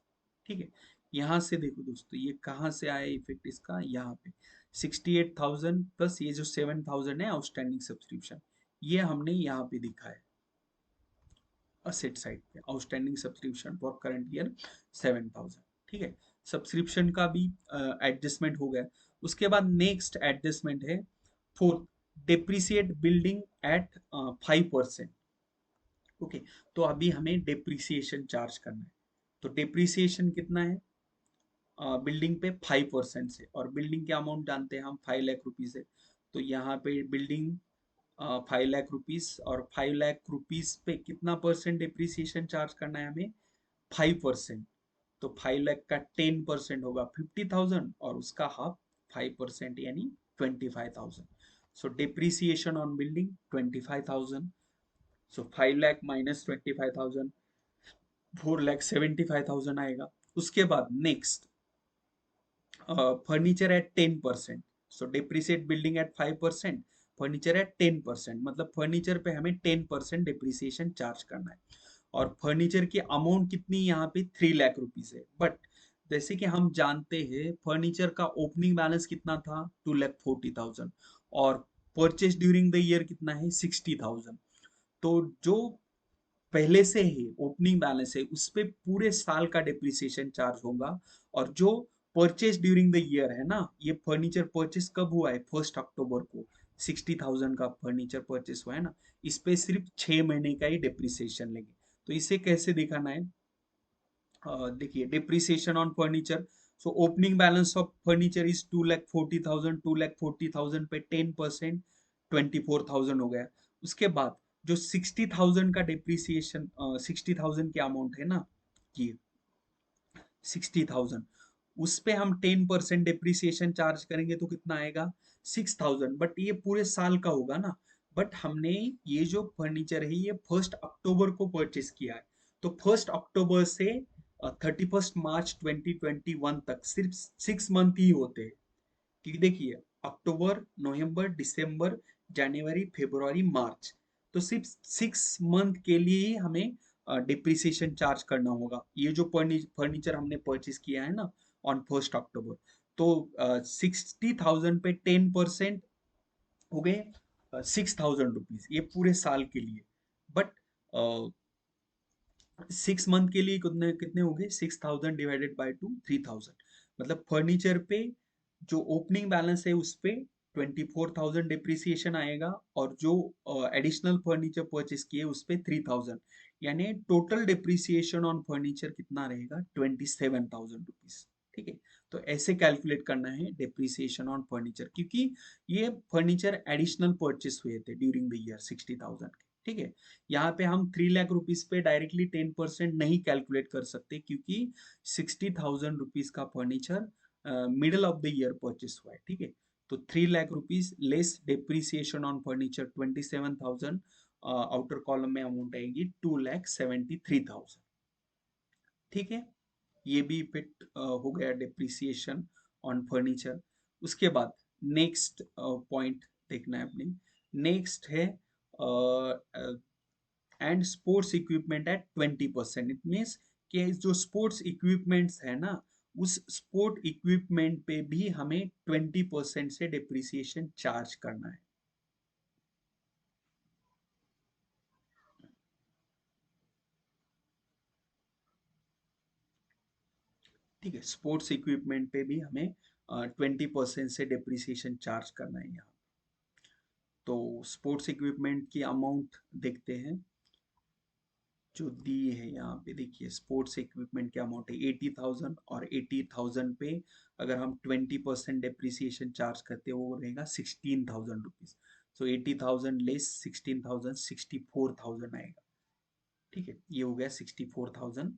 ठीक है, यहाँ से देखो दोस्तों ये कहाँ से आया इफेक्ट इसका, यहाँ पे 68,000 प्लस ये जो 7,000 है आउटस्टैंडिंग सब्सक्रिप्शन, ये हमने यहाँ पे दिखा है असेट साइड पे, outstanding subscription for current year 7,000। ठीक है, सब्सक्रिप्शन का भी एडजस्टमेंट हो गया। उसके बाद नेक्स्ट एडजस्टमेंट है fourth, depreciate building at 5%। Okay, तो अभी हमें डेप्रिसिएशन चार्ज करना है। तो डेप्रिसिएशन कितना है बिल्डिंग पे 5% से, और बिल्डिंग के अमाउंट जानते हैं हम 5 लाख रुपीज है। तो यहाँ पे बिल्डिंग 5 लाख रुपीज, और 5 लाख रुपीज पे कितना परसेंट डिप्रिसिएशन चार्ज करना है हमें, 5%। तो 5 लाख का 10% होगा 50,000, और उसका हाफ 5% यानी 25,000। So depreciation on building 25,000। So 5 lakh minus 25,000, 4,75,000 आएगा। उसके बाद next furniture at 10%। So depreciate building at 5%, furniture at 10%, मतलब फर्नीचर पे हमें 10% डिप्रिसिएशन चार्ज करना है। और फर्नीचर की अमाउंट कितनी यहाँ पे 3 लाख रुपीज है। बट जैसे कि हम जानते हैं फर्नीचर का ओपनिंग बैलेंस कितना था 2,40,000, और परचेज ड्यूरिंग द ईयर कितना है 60,000। तो जो पहले से ही ओपनिंग बैलेंस है उस पे पूरे साल का डिप्रिसिएशन चार्ज होगा, और जो परचेज ड्यूरिंग द ईयर है ना, ये फर्नीचर परचेस कब हुआ है, 1 अक्टूबर को 60,000 का फर्नीचर परचेस हुआ है ना, इस पे सिर्फ 6 महीने का ही डिप्रिसिएशन लेंगे। तो इसे कैसे दिखाना है, देखिए depreciation on furniture, so opening balance of furniture is 2,40,000, 2,40,000 पे 10%, 24,000 हो गया। उसके बाद जो 60,000 का डिप्रिसिएशन, 60,000 की अमाउंट है ना, ये 60,000, उस पे हम 10% डिप्रिसिएशन चार्ज करेंगे तो कितना आएगा, 6,000। बट ये पूरे साल का होगा ना, बट हमने ये जो फर्नीचर है ये 1 अक्टूबर को परचेस किया है, तो 1 अक्टूबर से 31 मार्च 2021 तक सिर्फ 6 मंथ ही होते हैं। क्योंकि देखिए अक्टूबर, नवंबर, दिसंबर, जनवरी, फरवरी, मार्च, तो सिर्फ 6 मंथ के लिए ही हमें डिप्रिसिएशन चार्ज करना होगा। ये जो फर्नीचर हमने परचेज किया है ना ऑन 1 अक्टूबर, तो 60,000 पे 10% हो गए 6,000 रुपीज, ये पूरे साल के लिए। बट 6 मंथ के लिए कितने कितने हो गए, 6,000 डिवाइडेड बाई 2, 3,000। मतलब फर्नीचर पे जो ओपनिंग बैलेंस है उस पे 24,000 डिप्रिसिएशन आएगा, और जो एडिशनल फर्नीचर परचेस किए उस पे 3,000, यानी टोटल डिप्रिसिएशन ऑन फर्नीचर कितना रहेगा, 27,000 रुपीज। ठीक है, तो ऐसे कैलकुलेट करना है डिप्रिसिएशन ऑन फर्नीचर, क्योंकि ये फर्नीचर एडिशनल परचेस हुए थे ड्यूरिंग द ईयर 60,000 के। ठीक है, यहाँ पे हम 3 लाख रुपीज पे डायरेक्टली 10% नहीं कैलकुलेट कर सकते, क्योंकि 60,000 रुपीज का furniture middle of the year purchase हुआ है। ठीक है, तो 3 lakh rupees less depreciation on furniture 27,000, outer column में अमाउंट आएगी 2,73,000। ठीक है, ये भी इफेक्ट हो गया डिप्रिसिएशन ऑन फर्नीचर। उसके बाद नेक्स्ट पॉइंट देखना है अपने, नेक्स्ट है and sports equipment at 20%। It means कि जो स्पोर्ट्स इक्विपमेंट्स है ना, उस स्पोर्ट इक्विपमेंट पे भी हमें 20% से डिप्रिसिएशन चार्ज करना है। ठीक है, स्पोर्ट्स इक्विपमेंट पे भी हमें 20% से डिप्रिसिएशन चार्ज करना है यहाँ। तो स्पोर्ट्स इक्विपमेंट की अमाउंट देखते हैं जो दी है यहाँ पे। देखिए स्पोर्ट्स इक्विपमेंट की अमाउंट है 80,000, और 80,000 पे अगर हम 20% डिप्रिसिएशन चार्ज करते हैं वो रहेगा 16,000 रुपीज। सो 80,000 लेस 16,000, 64,000 आएगा। ठीक है, ये हो गया 64,000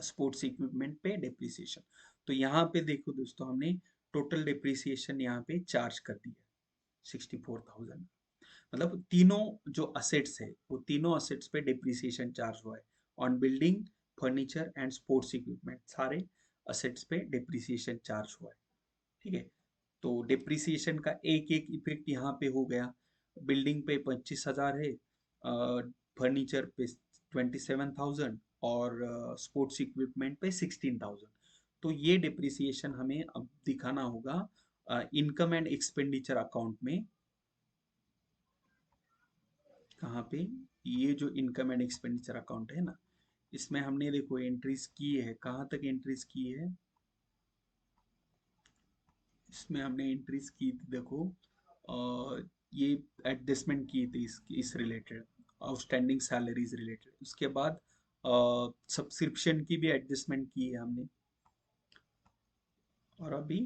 स्पोर्ट्स इक्विपमेंट पे डिप्रिसिएशन। तो यहाँ पे देखो दोस्तों, हमने टोटल डिप्रिसिएशन यहाँ पे चार्ज कर दिया 64,000। मतलब तीनों जो असेट्स है वो तीनों असेट्स पे डिप्रिसिएशन चार्ज हुआ है, on building, furniture and sports equipment, सारे असेट्स पे डिप्रिसिएशन चार्ज हुआ है। ठीक है, तो डिप्रिसिएशन का एक एक इफेक्ट यहाँ पे हो गया। बिल्डिंग पे 25,000 है, फर्नीचर पे 27,000, और स्पोर्ट्स इक्विपमेंट पे 16,000। तो ये डिप्रिसिएशन हमें अब दिखाना होगा इनकम एंड एक्सपेंडिचर अकाउंट में। कहाँ पे, ये जो इनकम एंड एक्सपेंडिचर अकाउंट है ना, इसमें हमने देखो एंट्रीज की है, कहाँ तक एंट्रीज की है, इसमें हमने एंट्रीज की थी देखो, ये एडजस्टमेंट की थी इस रिलेटेड, आउटस्टैंडिंग सैलरीज रिलेटेड। उसके बाद सब्सक्रिप्शन की भी एडजस्टमेंट की है हमने, और अभी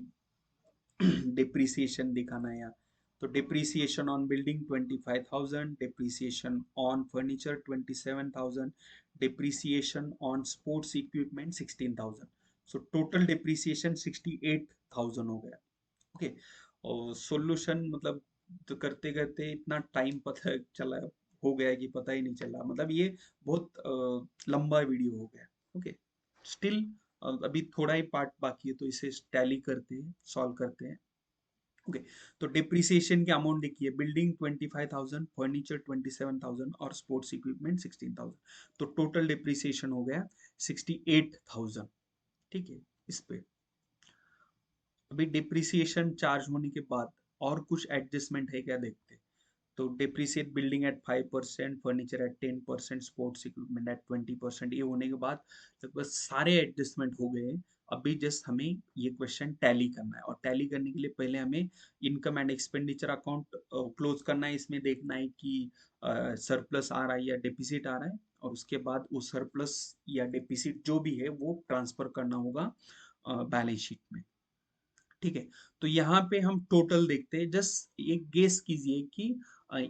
डिप्रिसिएशन दिखाना है यहाँ। तो depreciation on building 25,000, depreciation on furniture 27,000, depreciation on sports equipment 16,000। So total depreciation 68,000 हो गया। ओके, और सॉल्यूशन मतलब तो करते करते इतना टाइम पता चला हो गया कि पता ही नहीं चला, मतलब ये बहुत लंबा वीडियो हो गया। ओके, स्टिल अभी थोड़ा ही पार्ट बाकी है, तो इसे टैली करते हैं, सॉल्व करते हैं। ओके, तो डिप्रिसिएशन की अमाउंट देखिए, बिल्डिंग 25,000, फर्नीचर 27,000, और स्पोर्ट्स इक्विपमेंट 16,000। तो टोटल डिप्रिसिएशन हो गया 68,000। ठीक है, इस पे अभी डिप्रिसिएशन चार्ज होने के बाद और कुछ एडजस्टमेंट है क्या देखते हैं। तो depreciate building at 5%, furniture at 10%, sports equipment at 20%, ये होने के बाद लगभग सारे एडजस्टमेंट हो गए। अभी जस्ट हमें ये क्वेश्चन टैली करना है, और टैली करने के लिए पहले हमें income and expenditure account close करना है। इसमें देखना है कि सरप्लस आ रहा है या डेफिसिट आ रहा है, और उसके बाद वो सरप्लस या डेफिसिट जो भी है वो ट्रांसफर करना होगा बैलेंस शीट में। ठीक है, तो यहाँ पे हम टोटल देखते हैं। जस्ट एक गेस कीजिए कि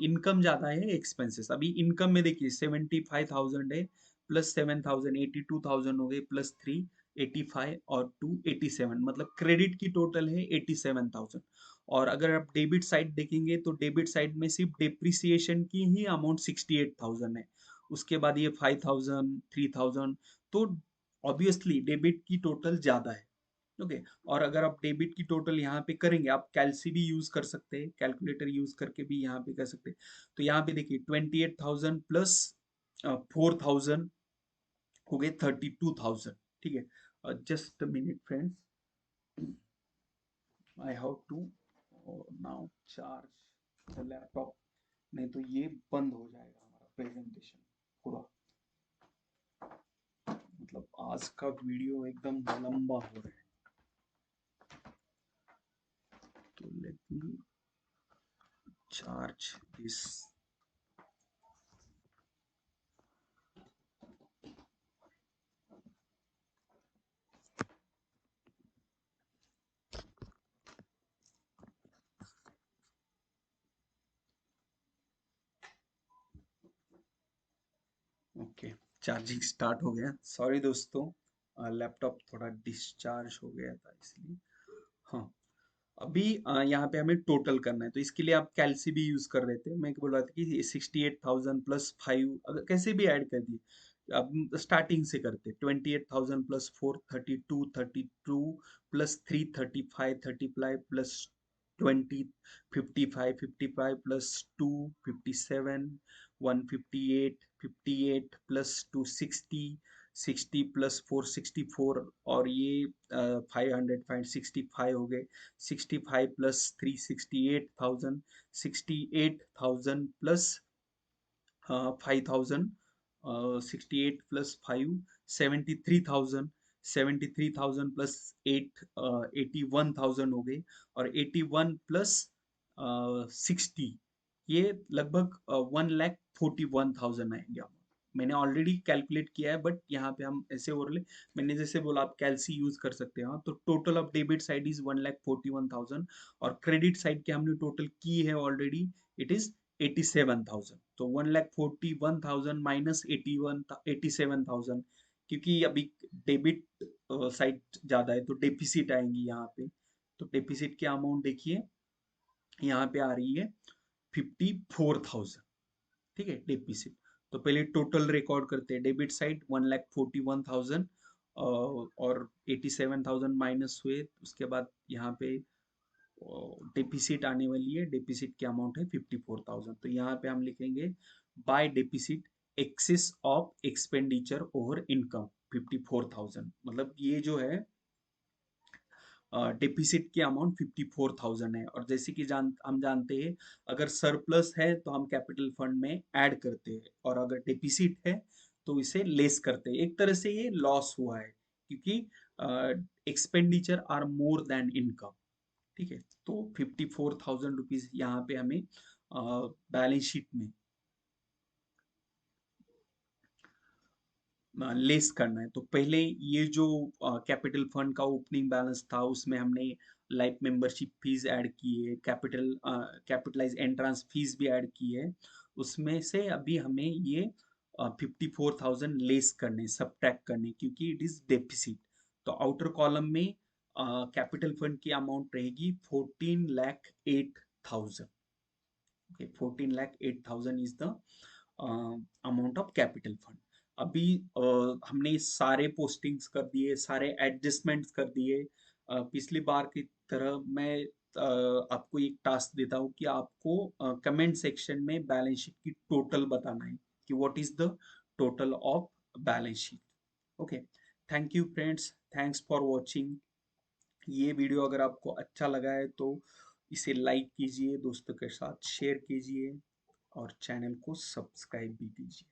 इनकम ज्यादा है एक्सपेंसेस। अभी इनकम में देखिए 75,000 है, प्लस 7,000 82,000 हो गए, प्लस 3 85 और 2 87, मतलब क्रेडिट की टोटल है 87,000। और अगर आप डेबिट साइड देखेंगे तो डेबिट साइड में सिर्फ डेप्रिसिएशन की ही अमाउंट 68,000 है। उसके बाद ये 5,000 3,000, तो ऑब्वियसली डेबिट की टोटल ज्यादा है। ओके, और अगर आप डेबिट की टोटल यहाँ पे करेंगे, आप कैलसी भी यूज कर सकते हैं, कैलकुलेटर यूज करके भी यहाँ पे कर सकते हैं। तो यहाँ पे देखिए 28,000 प्लस 4,000 हो गए 32,000। ठीक है, just minute friends, I have to now charge the laptop, नहीं तो ये बंद हो जाएगा हमारा प्रेजेंटेशन पूरा। मतलब आज का वीडियो एकदम लंबा हो रहा है, तो let me charge this. Okay, charging start हो गया। सॉरी दोस्तों, लैपटॉप थोड़ा डिस्चार्ज हो गया था इसलिए। हाँ, अभी यहाँ पे हमें टोटल करना है, तो इसके लिए आप कैलसी भी यूज कर रहे थे। मैं बोल रहा था कि 68,000 प्लस 5 अगर कैसे भी ऐड कर दिए। अब स्टार्टिंग से करते 28,000 plus 4 32 32 plus 3 35 35 plus 20 55 55 plus 2 57 158 58 plus 2 60 60 plus 4 64, और ये 500 565 हो गए। 65 प्लस 3 68,000 68,000 प्लस 5,000 68 प्लस 5 73,000 73,000 प्लस 8 81,000 हो गए। और 81 प्लस 60, ये लगभग 1,41,000 आएंगे। मैंने ऑलरेडी कैलकुलेट किया है, बट यहाँ पे हम ऐसे और ले, मैंने जैसे बोला आप कैलसी यूज कर सकते हैं। तो total of debit side is 1,41,000, और क्रेडिट साइड के हमने टोटल की है ऑलरेडी, इट इज 87,000। तो 1,41,000 माइनस 87,000, क्योंकि अभी डेबिट साइड ज्यादा है तो डेफिसिट आएंगी यहाँ पे। तो डेफिसिट की अमाउंट देखिए यहाँ पे आ रही है 54,000। ठीक है, डेफिसिट। तो पहले टोटल रिकॉर्ड करते हैं। डेबिट साइड 1,41,000 और 87,000 माइनस हुए, उसके बाद यहाँ पे डेफिसिट आने वाली है। डेफिसिट की अमाउंट है 54,000। तो यहाँ पे हम लिखेंगे by deficit excess of expenditure over income 54,000। मतलब ये जो है डेफिसिट की अमाउंट 54,000 है। और जैसे कि हम जानते हैं, अगर सरप्लस है तो हम कैपिटल फंड में ऐड करते हैं, और अगर डेफिसिट है तो इसे लेस करते हैं। एक तरह से ये लॉस हुआ है, क्योंकि expenditure are more than income. ठीक है, तो 54,000 रुपीज यहाँ पे हमें बैलेंस शीट में लेस करना है। तो पहले ये जो कैपिटल फंड का ओपनिंग बैलेंस था, उसमें हमने लाइफ मेंबरशिप फीस ऐड की है, कैपिटलाइज एंट्रेंस फीस भी ऐड की है। उसमें से अभी हमें ये 54,000 लेस करने, सब्ट्रैक्ट करने, क्योंकि इट इज डेफिसिट। तो आउटर कॉलम में कैपिटल फंड की अमाउंट रहेगी 14,08,000। Okay, 14,08,000 is the amount of capital fund. अभी हमने सारे पोस्टिंग्स कर दिए, सारे एडजस्टमेंट्स कर दिए। पिछली बार की तरह मैं आपको एक टास्क देता हूँ कि आपको कमेंट सेक्शन में बैलेंस शीट की टोटल बताना है, कि what is the total of balance sheet. Okay, thank you friends, thanks for watching. ये वीडियो अगर आपको अच्छा लगा है तो इसे लाइक कीजिए, दोस्तों के साथ शेयर कीजिए, और चैनल को सब्सक्राइब भी कीजिए।